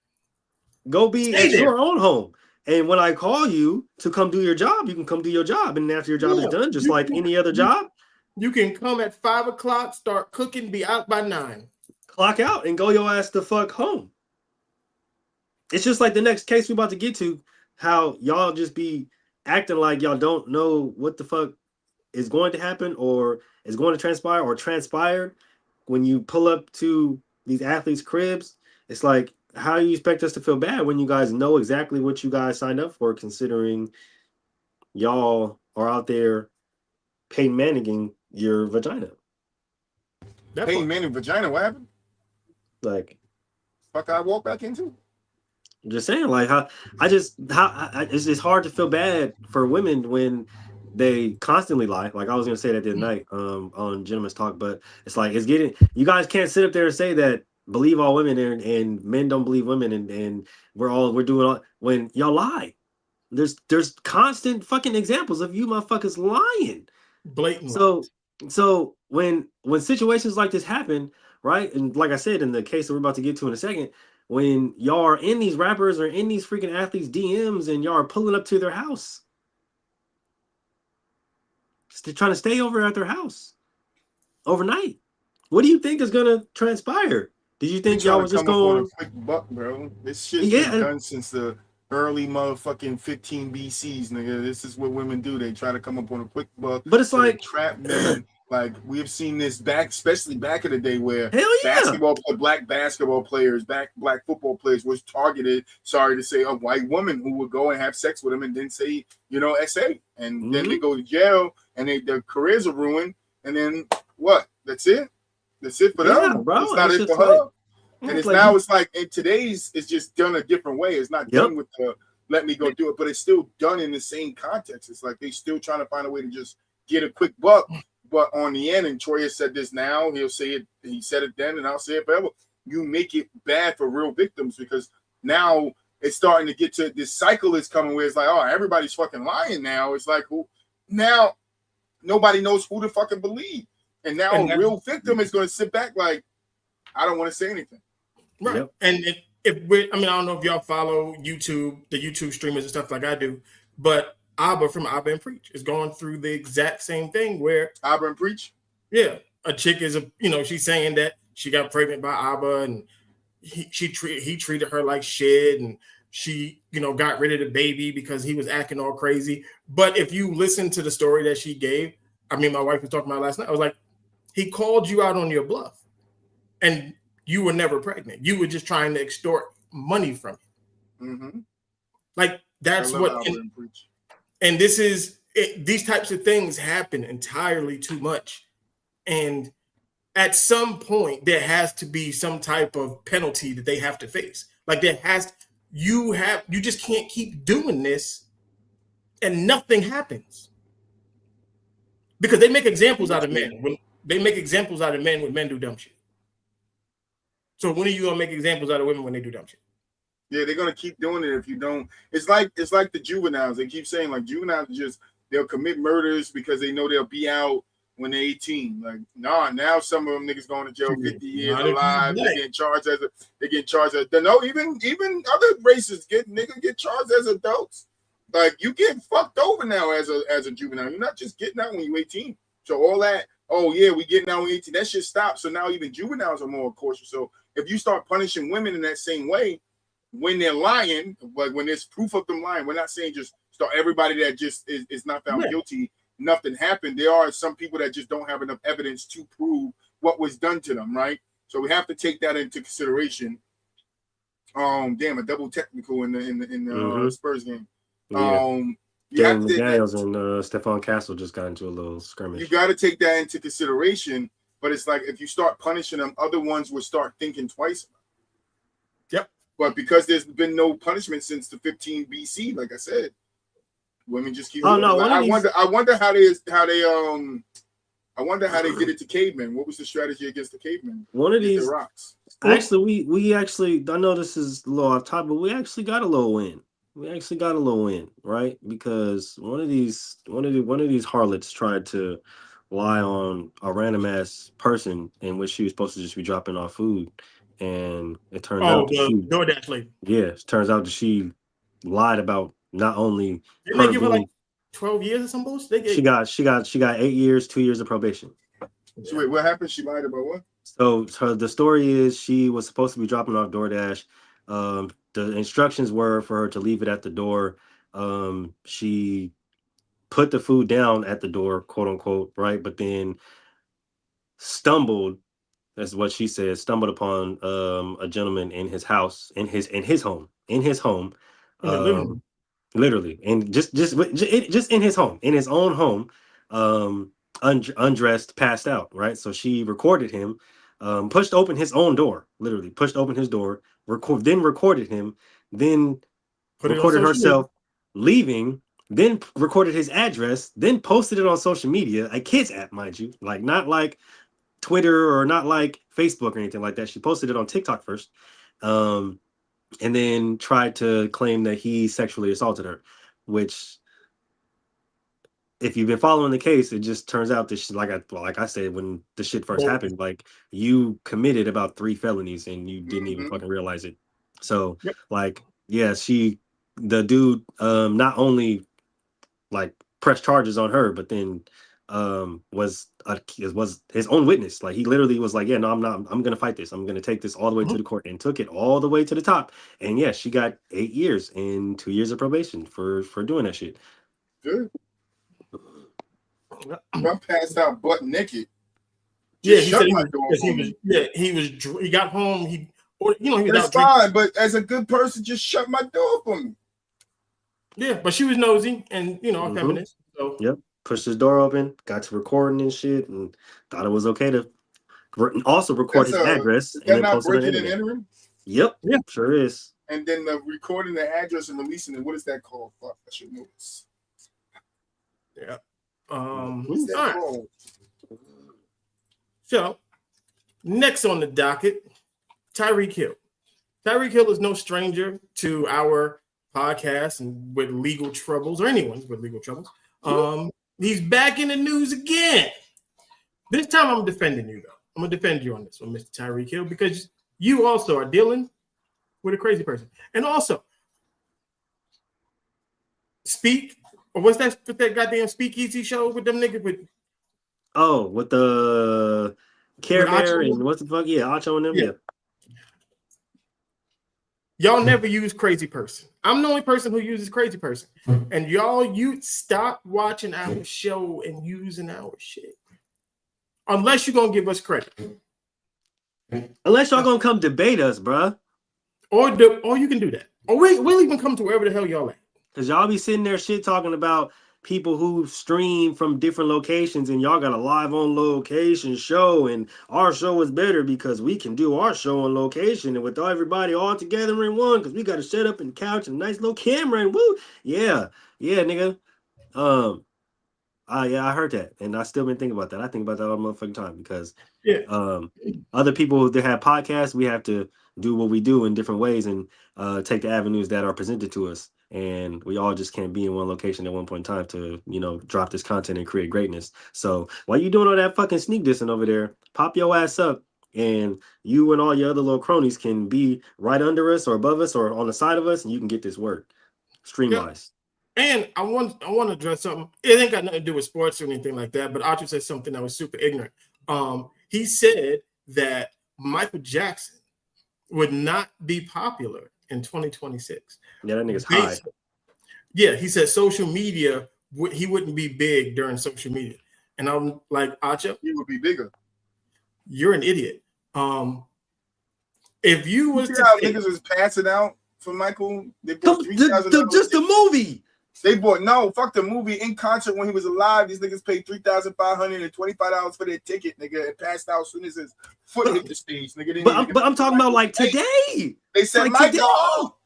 Go be at your own home. And when I call you to come do your job, you can come do your job. And after your job is done, just like any other job, you can come at 5 o'clock, start cooking, be out by 9. Clock out and go your ass the fuck home. It's just like the next case we're about to get to, how y'all just be acting like y'all don't know what the fuck is going to happen or is going to transpire or transpired when you pull up to these athletes' cribs. It's like, how do you expect us to feel bad when you guys know exactly what you guys signed up for, considering y'all are out there Peyton Manninging your vagina? Peyton Manning vagina, what happened? Like, fuck, I walk back into. I'm just saying, like, it's hard to feel bad for women when they constantly lie. Like, I was gonna say that the other night on Gentleman's Talk, but it's like, you guys can't sit up there and say that believe all women and men don't believe women and we're doing all, when y'all lie. There's constant fucking examples of you motherfuckers lying. Blatant. So when situations like this happen, right? And like I said, in the case that we're about to get to in a second, when y'all are in these rappers or in these freaking athletes' DMs and y'all are pulling up to their house, just trying to stay over at their house overnight, what do you think is gonna transpire? Did you think y'all was just going a quick buck, bro? This shit's been done since the early motherfucking 15 BCs, nigga. This is what women do. They try to come up on a quick buck. But it's so they like trap men. Like we've seen this back, especially back in the day where hell yeah, black basketball players, black football players was targeted, sorry to say, a white woman who would go and have sex with them and then say, SA. And then they go to jail and their careers are ruined. And then what? That's it? That's it for them? bro. It's not It's it just for her. like- And it's it's like now you- it's like in today's it's just done a different way. It's not done with the let me go do it, but it's still done in the same context. It's like they still trying to find a way to just get a quick buck. But on the end, and Troy has said this now, he'll say it, he said it then, and I'll say it forever. You make it bad for real victims because now it's starting to get to this cycle is coming where it's like, oh, everybody's fucking lying now. It's like who now nobody knows who to fucking believe. And now a real victim is going to sit back like, I don't want to say anything. Right. Yep. And I don't know if y'all follow the YouTube streamers and stuff like I do, but Abba from Abba and Preach is going through the exact same thing where Abba and Preach? Yeah. A chick is she's saying that she got pregnant by Abba and he treated her like shit and she, got rid of the baby because he was acting all crazy. But if you listen to the story that she gave, my wife was talking about last night, I was like, he called you out on your bluff and you were never pregnant. You were just trying to extort money from him. Mm-hmm. Like that's what, and this is these types of things happen entirely too much. And at some point there has to be some type of penalty that they have to face. Like you just can't keep doing this and nothing happens. Because they make examples out of men. When they make examples out of men when men do dumb shit. So when are you gonna make examples out of women when they do dumb shit? Yeah, they're gonna keep doing it if you don't. It's like the juveniles. They keep saying like juveniles they'll commit murders because they know they'll be out when they're 18. Like, now some of them niggas going to jail 50 years alive. They're getting charged as even other races get charged as adults. Like you get fucked over now as a juvenile. You're not just getting out when you're 18. So all that, oh yeah, we getting out when 18. That shit stops. So now even juveniles are more cautious. So if you start punishing women in that same way, when they're lying, like when there's proof of them lying, we're not saying just start everybody that just is not found guilty, nothing happened. There are some people that just don't have enough evidence to prove what was done to them, right? So we have to take that into consideration. A double technical in the Spurs game. Yeah. You have to McDaniels and Stephon Castle just got into a little skirmish. You got to take that into consideration, but it's like if you start punishing them, other ones will start thinking twice. Yep. But because there's been no punishment since the 15 BC, like I said, women just keep. Oh no! I wonder how they did it to cavemen. What was the strategy against the cavemen? One of these rocks. Actually, we actually, I know this is a little off topic, but we actually got a little win. Right? Because one of these harlots tried to lie on a random ass person in which she was supposed to just be dropping off food, and it turned out the DoorDash lady. Yeah, it turns out that she lied about not only didn't they give her like 12 years or some bullshit? She got 8 years, 2 years of probation. So wait, what happened? She lied about what? So the story is she was supposed to be dropping off DoorDash. The instructions were for her to leave it at the door. She put the food down at the door, quote unquote, right? But then stumbled, that's what she said, stumbled upon a gentleman in his house, in his home. Literally, and just in his home, in his own home, undressed, passed out, right? So she recorded him, pushed open his own door, literally pushed open his door, then recorded him, then recorded herself leaving, then recorded his address, then posted it on social media, a kid's app, mind you, like not like Twitter or not like Facebook or anything like that. She posted it on TikTok first. And then tried to claim that he sexually assaulted her, which, if you've been following the case, it just turns out that like I said, when the shit first happened, like you committed about 3 felonies and you didn't even fucking realize it. So like, yeah, the dude not only like pressed charges on her, but then was his own witness. Like he literally was like, yeah, no, I'm not. I'm gonna fight this. I'm gonna take this all the way to the court, and took it all the way to the top. And yeah, she got 8 years and 2 years of probation for doing that shit. Good. I'm passed out butt naked. Yeah, he said he got home. He was That's out drinking. fine, but as a good person, just shut my door for me. Yeah, but she was nosy and a feminist. So Yep, pushed his door open, got to recording and shit, and thought it was okay to also record his address Is and that then not post it on the breaking and internet. entering? Yep, yeah, sure is. And then the recording the address and releasing it. What is that called? Fuck, I should know this. Yeah. What's that all right. called? So next on the docket, Tyreek Hill. Tyreek Hill is no stranger to our podcast and with legal troubles, or anyone with legal troubles. He's back in the news again. This time I'm defending you, though. I'm going to defend you on this one, Mr. Tyreek Hill, because you also are dealing with a crazy person. And also, what's that goddamn speakeasy show with them niggas with? Oh, with the Care Bear and what the fuck? Yeah, Acho and them. Yeah. Y'all never use crazy person. I'm the only person who uses crazy person. And you stop watching our show and using our shit. Unless you're going to give us credit. Unless y'all going to come debate us, bruh. Or you can do that. Or we'll even come to wherever the hell y'all at. Because y'all be sitting there shit talking about people who stream from different locations, and y'all got a live on location show, and our show is better because we can do our show on location and with everybody all together in one, because we got to set up in the couch and a nice little camera and woo. Yeah, nigga. I heard that, and I still been thinking about that. I think about that all motherfucking time because other people that have podcasts, we have to do what we do in different ways and take the avenues that are presented to us. And we all just can't be in one location at one point in time to, drop this content and create greatness. So while you doing all that fucking sneak dissing over there, pop your ass up, and you and all your other little cronies can be right under us or above us or on the side of us, and you can get this work stream-wise. And I want to address something. It ain't got nothing to do with sports or anything like that, but Archer said something that was super ignorant. He said that Michael Jackson would not be popular in 2026. Yeah, that nigga's high. Yeah, he said social media, he wouldn't be big during social media. And I'm like, Archer, he would be bigger. You're an idiot. If you was to niggas was passing out for Michael, they bought $3,000. Just the movie. They bought fuck the movie. In concert when he was alive, these niggas paid $3,525 for their ticket, nigga, and passed out as soon as his foot hit the stage, nigga. But I'm talking about like today. They said like Michael.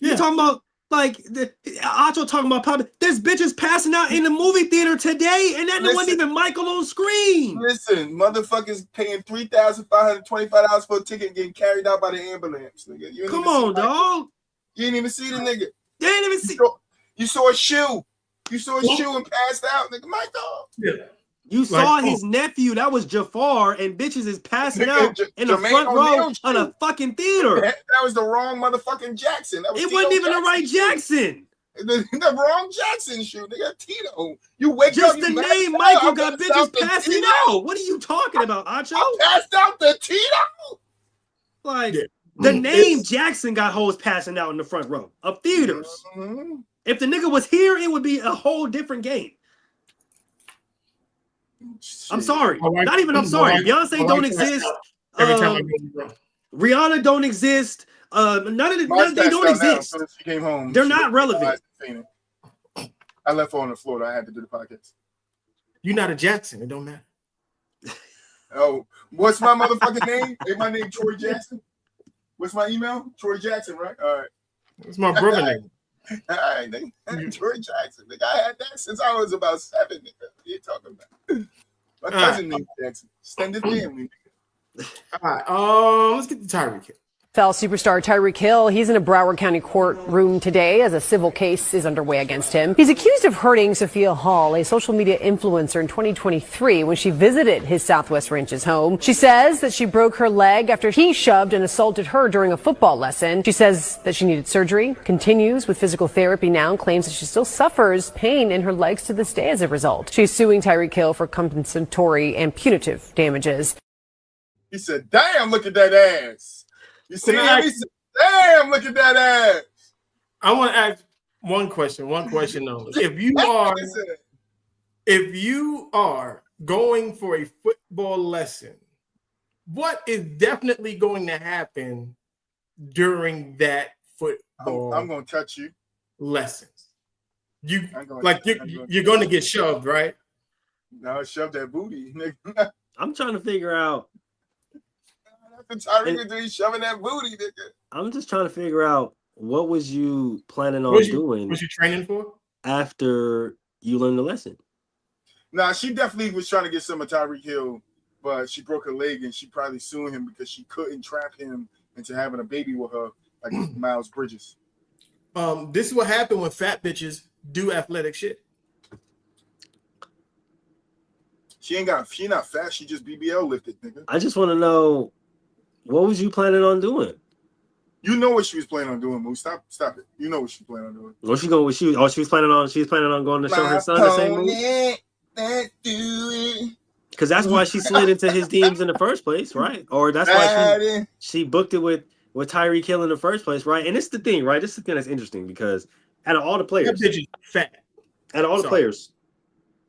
Yeah. You're talking about like Acho talking about there's bitches passing out in the movie theater today, and that wasn't even Michael on screen. Listen, motherfuckers paying $3,525 for a ticket getting carried out by the ambulance, nigga. Come on, dog. You didn't even see the nigga. You didn't even see. You saw a shoe. You saw a shoe and passed out, nigga. My dog. Yeah. You saw his nephew. That was Jafar, and bitches is passing out in the front row of a fucking theater. That was the wrong motherfucking Jackson. That was it wasn't even the right Jackson. The wrong Jackson shoe. They got Tito. You wake just up. Just the name Michael got bitches passing out. What are you talking about, Acho? I passed out the Tito. Like the name Jackson got hoes passing out in the front row of theaters. Mm-hmm. If the nigga was here, it would be a whole different game. I'm sorry. Not even I'm sorry. Beyonce don't exist. Rihanna don't exist. None of they don't exist. Now, she came home. They're not relevant. I left her on the floor. I had to do the podcast. You're not a Jackson. It don't matter. Oh, what's my motherfucking name? Is my name Troy Jackson? What's my email? Troy Jackson, right? All right. It's my brother name. All right, Troy Jackson. Nigga, I had that since I was about 7. Nigga. What are you talking about? My cousin named Jackson. Extended family. All right. Let's get to Tyreek Hill. UFL superstar Tyreek Hill, he's in a Broward County courtroom today as a civil case is underway against him. He's accused of hurting Sophia Hall, a social media influencer, in 2023 when she visited his Southwest Ranches home. She says that she broke her leg after he shoved and assaulted her during a football lesson. She says that she needed surgery, continues with physical therapy now, claims that she still suffers pain in her legs to this day as a result. She's suing Tyreek Hill for compensatory and punitive damages. He said, damn, look at that ass. You see him? He said, damn, look at that ass. I want to ask one question only. If you are going for a football lesson, what is definitely going to happen during that football? I'm going to touch you. Lessons. You're going to get shoved, right? No, shove that booty. I'm trying to figure out. Tyreek do shoving that booty, nigga. I'm just trying to figure out what was you planning on doing? Was you training for after you learned the lesson? Nah, she definitely was trying to get some of Tyreek Hill, but she broke her leg and she probably suing him because she couldn't trap him into having a baby with her like Miles Bridges. This is what happened when fat bitches do athletic shit. She not fat. She just BBL lifted, nigga. I just want to know, what was you planning on doing? You know what she was planning on doing, Moose. Stop it. You know what she was planning on doing. What's she going? She was planning on going to show her son the same move. Because that's why she slid into his DMs in the first place, right? Or that's why she booked it with Tyreek Hill in the first place, right? And it's the thing, right? This is the thing that's interesting because out of all the players, fat. Out of all the players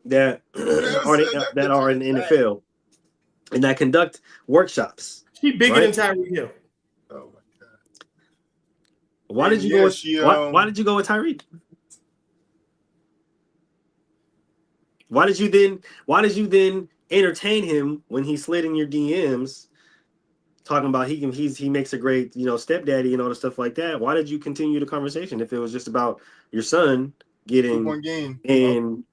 that are in the NFL and that conduct workshops, she bigger than Tyreek Hill. Oh my god! Why did you go with why did you go with Tyreek? Why did you then entertain him when he slid in your DMs talking about he makes a great stepdaddy and all the stuff like that? Why did you continue the conversation if it was just about your son getting in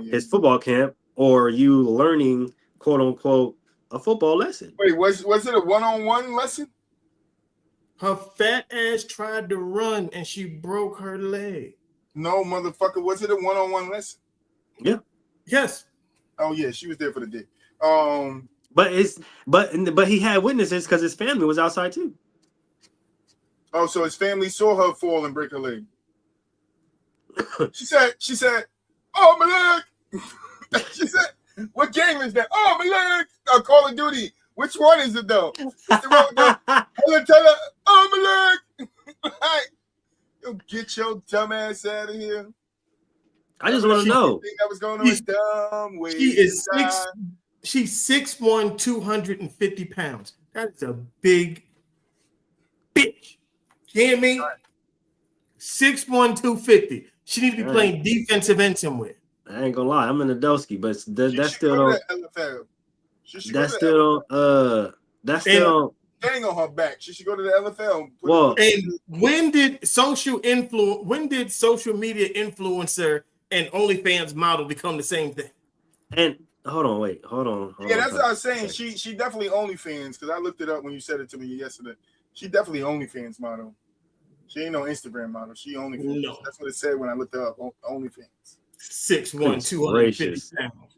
his football camp or you learning quote unquote a football lesson? Wait, was it a one-on-one lesson? Her fat ass tried to run and she broke her leg. No, motherfucker. Was it a one-on-one lesson? Yeah. Yes. Oh yeah, she was there for the day. But he had witnesses because his family was outside too. Oh, so his family saw her fall and break her leg. She said, "Oh my leg." She said, "What game is that?" "Oh my leg." Call of Duty. Which one is it though? Tell her, "Oh my leg." Yo, get your dumb ass out of here. I just want to know. That was going on dumb way. She's 6'1", 250 pounds. That is a big bitch. You hear me? 6'1", 250. She need to be playing defensive end somewhere. I ain't gonna lie, I'm in the Dosky, but that still don't. That still don't. Getting on her back. She should go to the LFL. Well, and when did social media influencer and OnlyFans model become the same thing? And hold on. Yeah, that's what I was saying. She definitely OnlyFans because I looked it up when you said it to me yesterday. She definitely OnlyFans model. She ain't no Instagram model. She OnlyFans. No. That's what it said when I looked it up. OnlyFans. 6'1", 250 pounds.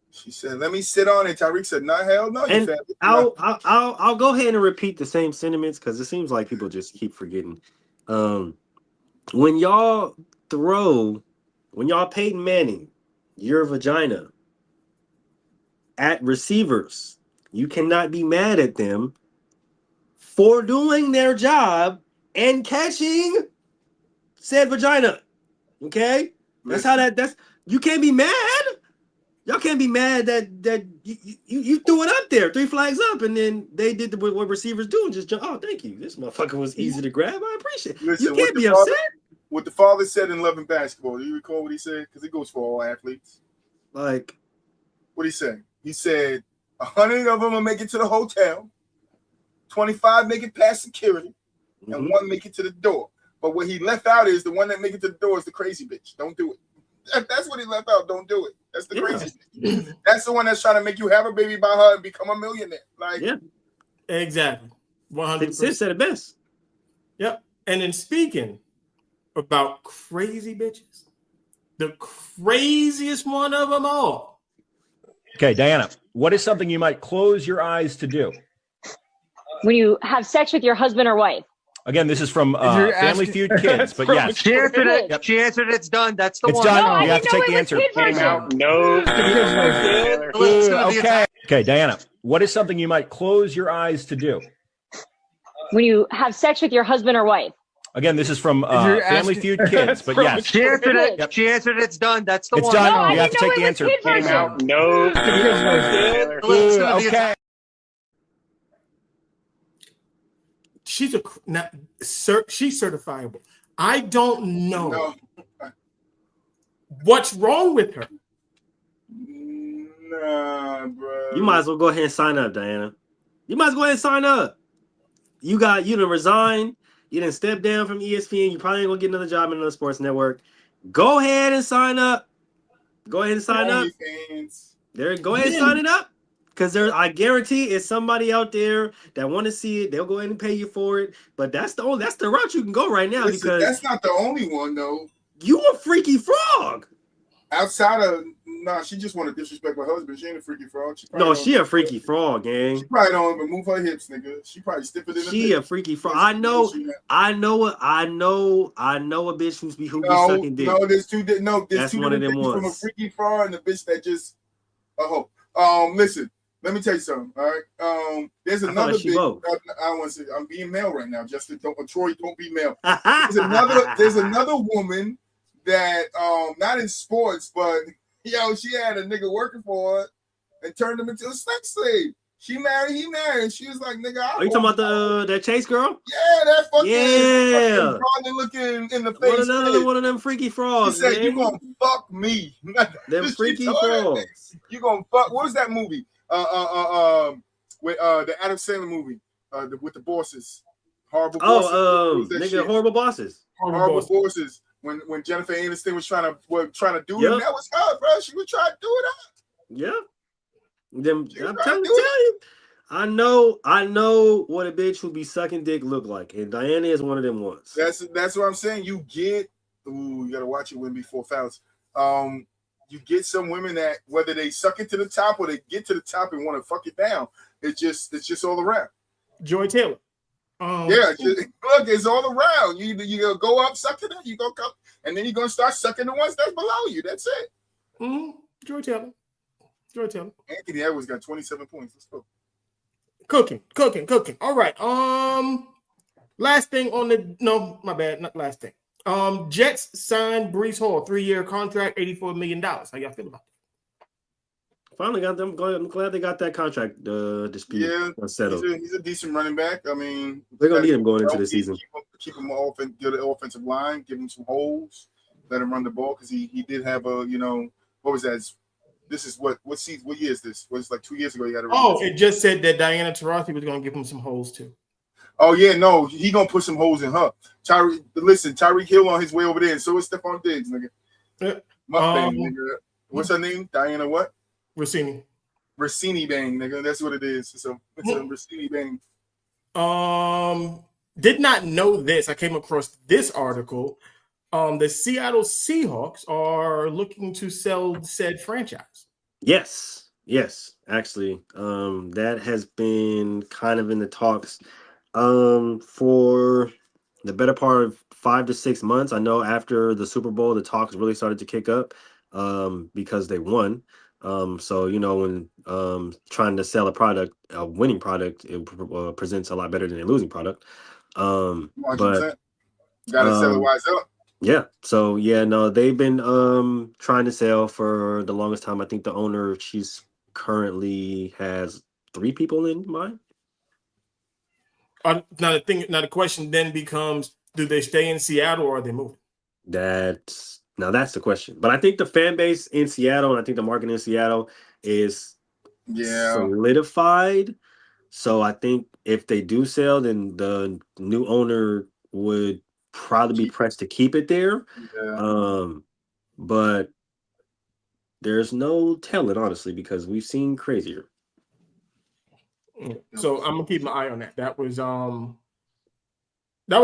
She said, "Let me sit on it." Tyreek said, "Nah, hell no." And I'll go ahead and repeat the same sentiments because it seems like people just keep forgetting. When y'all Peyton Manning, your vagina at receivers, you cannot be mad at them for doing their job and catching said vagina. Okay, that's you can't be mad. Y'all can't be mad that you threw it up there, 3 flags up, and then they did what receivers do and just jump. Oh, thank you. This motherfucker was easy to grab. I appreciate it. Listen, you can't be upset. What the father said in Love and Basketball. Do you recall what he said? Because it goes for all athletes. Like, what he said? He said 100 of them will make it to the hotel, 25 make it past security, and 1 make it to the door. But what he left out is the one that make it to the door is the crazy bitch. Don't do it. That's what he left out. Don't do it. That's the crazy bitch. That's the one that's trying to make you have a baby by her and become a millionaire. Like, exactly. 100%. Sid said it best. Yep. And then speaking about crazy bitches, the craziest one of them all. Okay, Diana, what is something you might close your eyes to do? When you have sex with your husband or wife. Again, this is from Family Feud Kids, but yes. She answered it. Yep. She answered it. It's done. That's the It's one. done. No, You I have to didn't take know the it was answer. kid version. No. Okay. Okay, Diana, what is something you might close your eyes to do? When you have sex with your husband or wife. Again, this is from Family Feud Kids, but yes. She answered it. Yep. She answered it. It's done. That's the It's one. done. No, I You have to didn't take know the it was answer. kid version. Okay. She's she's certifiable. I don't know what's wrong with her. Nah, bro. You might as well go ahead and sign up, Diana. You might as well go ahead and sign up. You done resigned. You didn't step down from ESPN. You probably ain't gonna get another job in another sports network. Go ahead and sign up. Go ahead and sign up. Go ahead and sign it up. Because I guarantee it's somebody out there that want to see it. They'll go ahead and pay you for it. But that's the route you can go right now. Listen, because that's not the only one though. You a freaky frog. Outside of she just want to disrespect her husband. She ain't a freaky frog. She a freaky frog, gang. She probably don't even move her hips, nigga. She probably stiffer than She a freaky frog. I know a bitch who be sucking dick. No, there's two. No, there's that's two one of them bitches from a ones. freaky frog and a bitch that just a hoe. Listen, let me tell you something. All right. There's another bitch. I want to say I'm being male right now. Justin, Troy, don't be male. There's another woman that not in sports, but she had a nigga working for her and turned him into a sex slave. She married, he married, and she was like, nigga, Are you talking about that Chase girl? Yeah, that fucking yeah, looking in the face. One of them freaky frogs. He said, "You gonna fuck me?" Them freaky frogs. You gonna fuck? What was that movie? With the Adam Sandler movie, with the bosses, horrible. Nigga, horrible bosses. Horrible bosses. When Jennifer Aniston was trying to do it, that was her, bro. She was trying to do it up. Yeah. I'm trying to tell you. I know what a bitch who be sucking dick look like, and Diana is one of them ones. That's what I'm saying. You gotta watch it when before fouls. You get some women that whether they suck it to the top or they get to the top and want to fuck it down, it's just all around. Joy Taylor. Look, it's all around. You gonna go up, suck it up, you gonna come, and then you're gonna start sucking the ones that's below you. That's it. Joy Taylor. Anthony Edwards got 27 points. Let's go. Cooking. All right. Last thing on my bad, not last thing. Jets signed Breece Hall, 3-year contract, $84 million. How y'all feel about that? Finally got them. I'm glad they got that contract dispute settled. He's a decent running back. I mean, they're gonna need him going into the season. Keep him off and do the offensive line. Give him some holes. Let him run the ball because he did have a what was that? This is what season? What year is this? Was like 2 years ago? You got to. It just said that Diana Taurasi was going to give him some holes too. Oh yeah, no, he gonna put some holes in her. Tyreek Hill on his way over there, and so is Stephon Diggs, nigga. Nigga. What's her name? Diana what? Rossini Bang, nigga. That's what it is. So it's a Rossini Bang. Did not know this. I came across this article. The Seattle Seahawks are looking to sell said franchise. Yes, actually, that has been kind of in the talks for the better part of 5 to 6 months. I know after the Super Bowl, the talks really started to kick up because they won. So when trying to sell a winning product, it presents a lot better than a losing product. But gotta sell it wise up. Yeah. So they've been trying to sell for the longest time. I think the owner, she's currently has 3 people in mind. Now the question then becomes: do they stay in Seattle or are they moving? That's the question. But I think the fan base in Seattle and I think the market in Seattle is solidified. So I think if they do sell, then the new owner would probably be pressed to keep it there. Yeah. But there's no telling, honestly, because we've seen crazier. So I'm gonna keep my eye on that. That was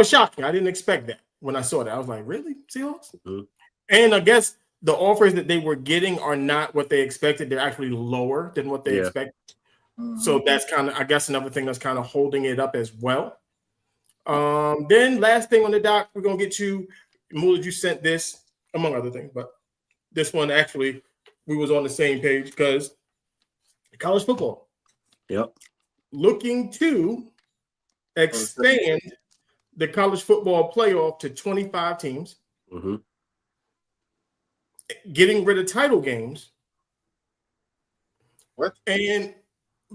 shocking. I didn't expect that when I saw that. I was like, really, Seahawks? Mhm. And I guess the offers that they were getting are not what they expected. They're actually lower than what they Yeah. expected. So that's kind of, I guess, another thing that's kind of holding it up as well. Then last thing on the doc, we're gonna get to Moolid, you sent this, among other things, but this one actually we was on the same page because college football. Yep. Looking to expand the college football playoff to 25 teams, Mm-hmm. getting rid of title games. What? And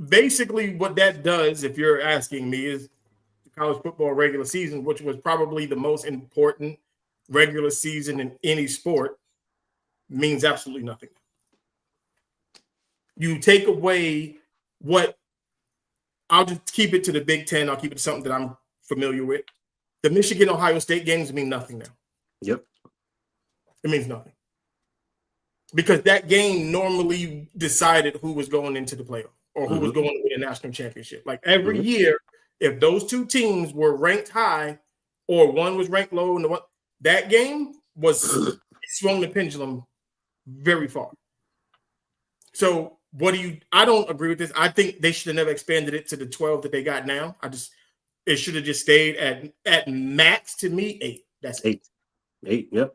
basically what that does, if you're asking me, is the college football regular season, which was probably the most important regular season in any sport, means absolutely nothing. You take away what, I'll just keep it to the Big Ten. I'll keep it to something that I'm familiar with. The Michigan-Ohio State games mean nothing now. Yep. It means nothing. Because that game normally decided who was going into the playoff or who was going to win a national championship. Like every year, if those two teams were ranked high or one was ranked low, and the one, that game was swung the pendulum very far. So I don't agree with this. I think they should have never expanded it to the 12 that they got now. It should have just stayed at max, to me, 8. That's 8. 8, yep.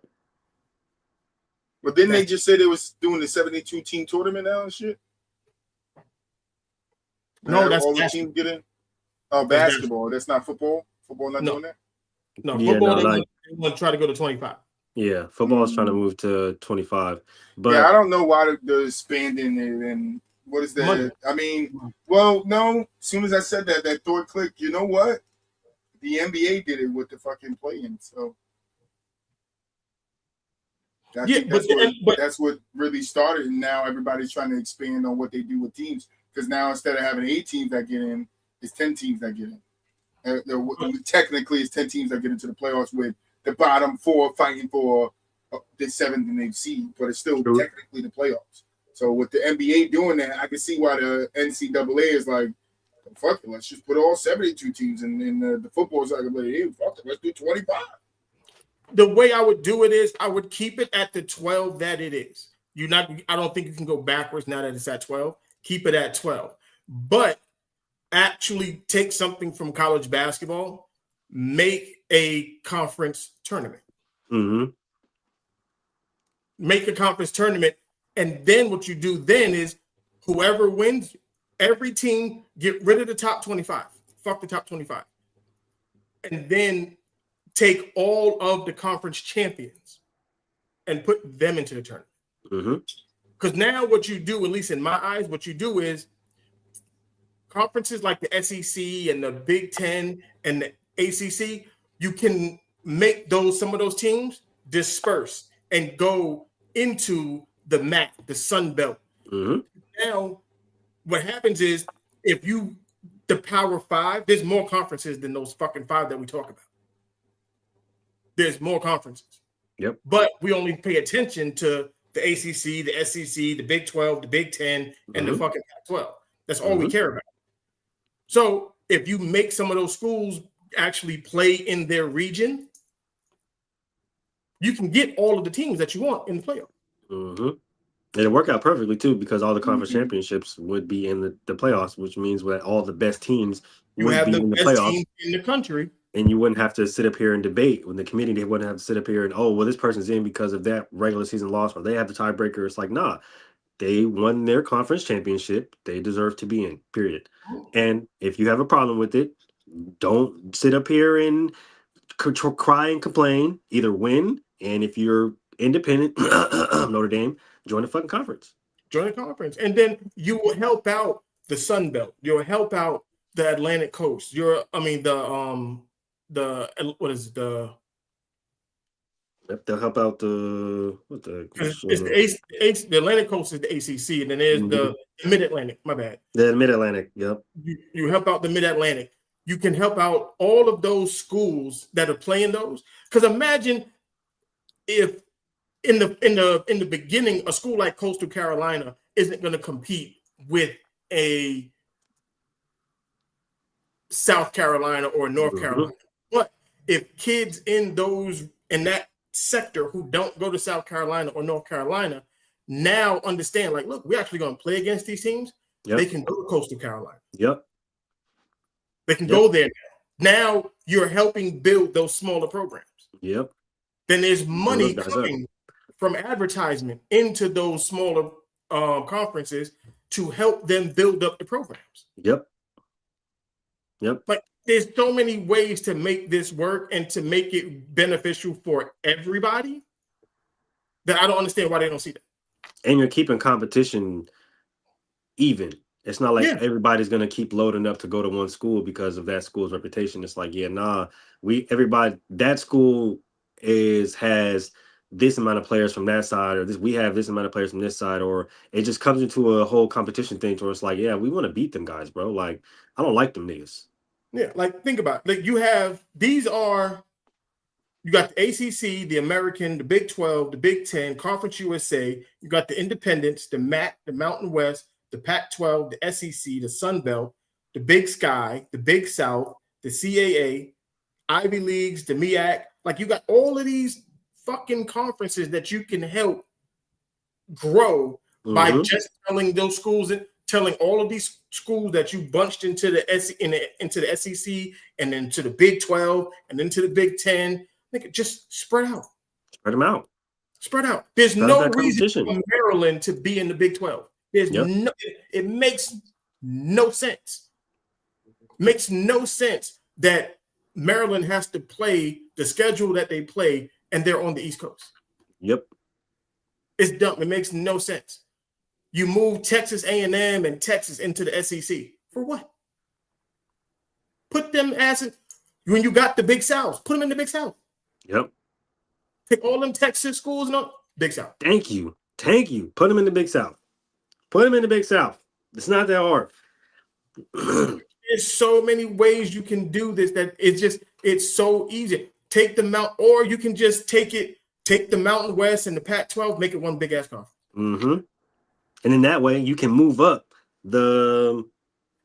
But didn't they just say they was doing the 72 team tournament now and shit? No, that's all the teams get in. Oh, basketball. That's not football. Football not doing that. No, Yeah, football. no, They want to try to go to 25. Yeah, football is trying to move to 25. But yeah, I don't know why they're expanding it and what is that? Money. I mean, well, no. As soon as I said that thought clicked. You know what? The NBA did it with the fucking play-in. So I think that's what really started, and now everybody's trying to expand on what they do with teams. Because now instead of having 8 teams that get in, it's 10 teams that get in. Technically, it's 10 teams that get into the playoffs with the bottom 4 fighting for the 7th and 8th seed, but it's still technically the playoffs. So with the NBA doing that, I can see why the NCAA is like, fuck it, let's just put all 72 teams in the football side of the hey, fuck it, let's do 25. The way I would do it is I would keep it at the 12 that it is. I don't think you can go backwards now that it's at 12. Keep it at 12. But actually take something from college basketball, make a conference tournament. Mm-hmm. Make a conference tournament, and then what you do then is whoever wins, every team get rid of the top 25. Fuck the top 25. And then take all of the conference champions and put them into the tournament. Mm-hmm. Because now what you do, at least in my eyes, what you do is conferences like the SEC and the Big Ten and the ACC, you can make some of those teams disperse and go into the MAC, the Sun Belt. Mm-hmm. Now, what happens is the Power 5, there's more conferences than those fucking 5 that we talk about. There's more conferences. Yep. But we only pay attention to the ACC, the SEC, the Big 12, the Big 10, and the fucking Pac-12. That's all we care about. So if you make some of those schools actually play in their region, you can get all of the teams that you want in the playoff. Mm-hmm. It'll work out perfectly too, because all the conference championships would be in the playoffs, which means that all the best teams would be in the playoffs teams in the country. And you wouldn't have to sit up here and debate when the committee. They wouldn't have to sit up here and this person's in because of that regular season loss, or they have the tiebreaker. It's like, nah, they won their conference championship. They deserve to be in, period. And if you have a problem with it, don't sit up here and cry and complain. Either win, and if you're independent, Notre Dame, join the fucking conference. Join the conference. And then you will help out the Sun Belt. You'll help out the Atlantic Coast. They'll help out the Atlantic Coast is the ACC, and then there's the Mid-Atlantic. My bad. The Mid-Atlantic. Yep. You help out the Mid-Atlantic. You can help out all of those schools that are playing those. Because imagine if in the beginning, a school like Coastal Carolina isn't going to compete with a South Carolina or North Carolina. But if kids in that sector who don't go to South Carolina or North Carolina now understand, like, look, we're actually going to play against these teams. Yep. They can go to Coastal Carolina. Yep. They can go there now. Now you're helping build those smaller programs. Yep. Then there's money coming from advertisement into those smaller conferences to help them build up the programs. Yep. Yep. Like, there's so many ways to make this work and to make it beneficial for everybody that I don't understand why they don't see that. And you're keeping competition even. It's not like everybody's gonna keep loading up to go to one school because of that school's reputation. It's like, that school has this amount of players from that side, or we have this amount of players from this side, or it just comes into a whole competition thing where it's like, yeah, we want to beat them guys, bro. Like, I don't like them niggas. Yeah, like, think about it. Like, you got the ACC, the American, the Big 12, the Big 10, Conference USA. You got the Independents, the MAC, the Mountain West, the Pac-12, the SEC, the Sun Belt, the Big Sky, the Big South, the CAA, Ivy Leagues, the MEAC. Like, you got all of these fucking conferences that you can help grow by just telling those schools and telling all of these schools that you bunched into the SEC and then to the Big 12 and then to the Big 10. Just spread out. Spread them out. Spread out. There's no reason for Maryland to be in the Big 12. It makes no sense. Makes no sense that Maryland has to play the schedule that they play and they're on the East Coast. Yep. It's dumb. It makes no sense. You move Texas A&M and Texas into the SEC. For what? Put them when you got the Big South, put them in the Big South. Yep. Take all them Texas schools and all Big South. Thank you. Put them in the Big South. Put them in the Big South. It's not that hard. There's so many ways you can do this that it's so easy. Take the Mount, or you can just take the Mountain West and the Pac-12, make it one big ass conference. And in that way, you can move up the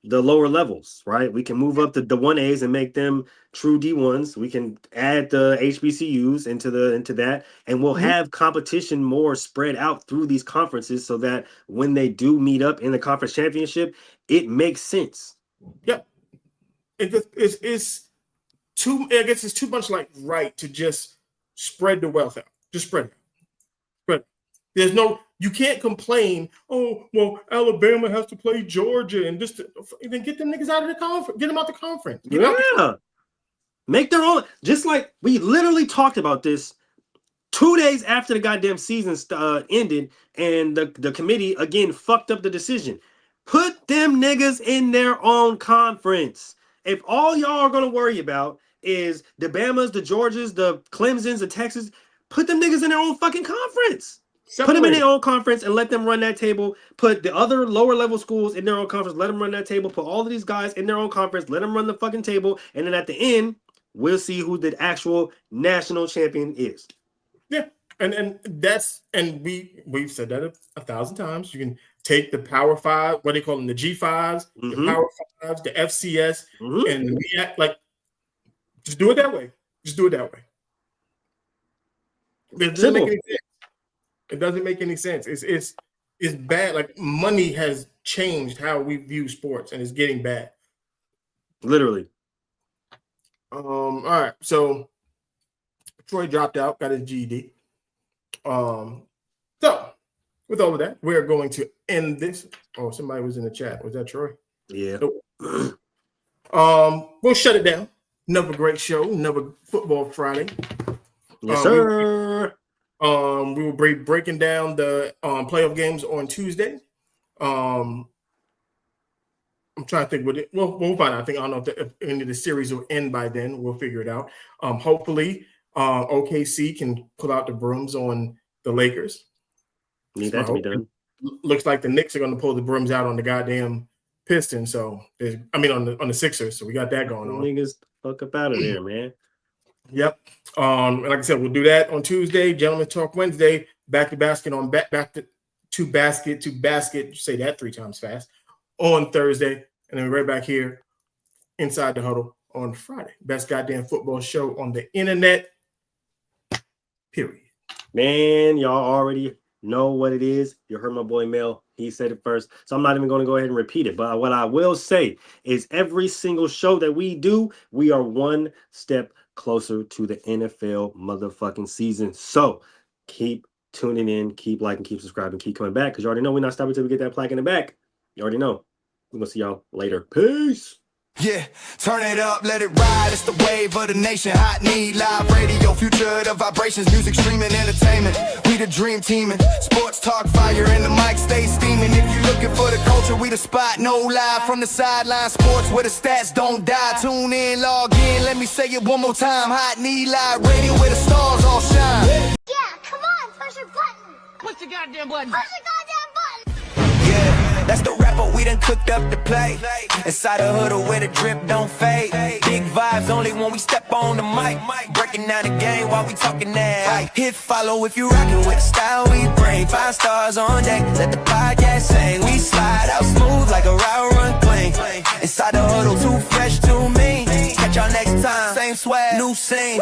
lower levels, right? We can move up the 1As and make them true D1s. We can add the HBCUs into that, and we'll have competition more spread out through these conferences so that when they do meet up in the conference championship, it makes sense. Yep. It's too much like right to just spread the wealth out. Just spread it. You can't complain, oh, well, Alabama has to play Georgia and then get them niggas out of the conference. Get them out the conference. Make their own. Just like we literally talked about this 2 days after the goddamn season ended, and the committee again fucked up the decision. Put them niggas in their own conference. If all y'all are gonna worry about is the Bamas, the Georgias, the Clemsons, the Texas, put them niggas in their own fucking conference. Put them in their own conference and let them run that table. Put the other lower level schools in their own conference. Let them run that table. Put all of these guys in their own conference. Let them run the fucking table. And then at the end, we'll see who the actual national champion is. Yeah, and we've said that 1,000 times. You can take the Power Five, what they call them, the G5s, the Power Fives, the FCS, and the MEAC. Like, just do it that way. Just do it that way. It doesn't make any sense. It doesn't make any sense. It's bad. Like, money has changed how we view sports, and it's getting bad. Literally. All right. So Troy dropped out, got his GED. So with all of that, we're going to end this. Oh, somebody was in the chat. Was that Troy? Yeah. Nope. We'll shut it down. Another great show. Another Football Friday. Yes, sir. We will be breaking down the playoff games on Tuesday. I'm trying to think what we'll find out. I don't know if any of the series will end by then. We'll figure it out. Hopefully, OKC can pull out the brooms on the Lakers. Need that to be done. Looks like the Knicks are going to pull the brooms out on the goddamn Pistons. So, on the Sixers. So we got that going on. Niggas, fuck up out of there, man. Yep. Like I said, we'll do that on Tuesday. Gentlemen Talk Wednesday. Back to basket on back to basket. Say that 3 times fast on Thursday, and then right back here Inside the Huddle on Friday. Best goddamn football show on the internet. Period. Man, y'all already know what it is. You heard my boy Mel. He said it first. So I'm not even going to go ahead and repeat it. But what I will say is every single show that we do, we are one step closer to the NFL motherfucking season. So keep tuning in, keep liking, keep subscribing, keep coming back. Because you already know we're not stopping until we get that plaque in the back. You already know. We're going to see y'all later. Peace. Yeah, turn it up, let it ride. It's the wave of the nation. Hot need live radio, future of the vibrations, music, streaming, entertainment. We the dream team and sports talk, fire in the mic, stay steaming. If you looking for the culture, we the spot. No lie from the sideline, sports where the stats don't die. Tune in, log in, let me say it one more time. Hot need live radio where the stars all shine. Yeah, come on, push your button. Push the goddamn button. Push the goddamn button. Yeah, that's the rapper we done cooked up to play. Inside the hood where the drip don't fade. Big vibes only when we step on the mic. Breaking down the game while we talking that. Hit follow if you rockin' with the style we bring. 5 stars on deck, let the podcast sing. We slide out smooth like a route run clean. Inside the huddle, too fresh, too mean. Catch y'all next time, same swag, new scene.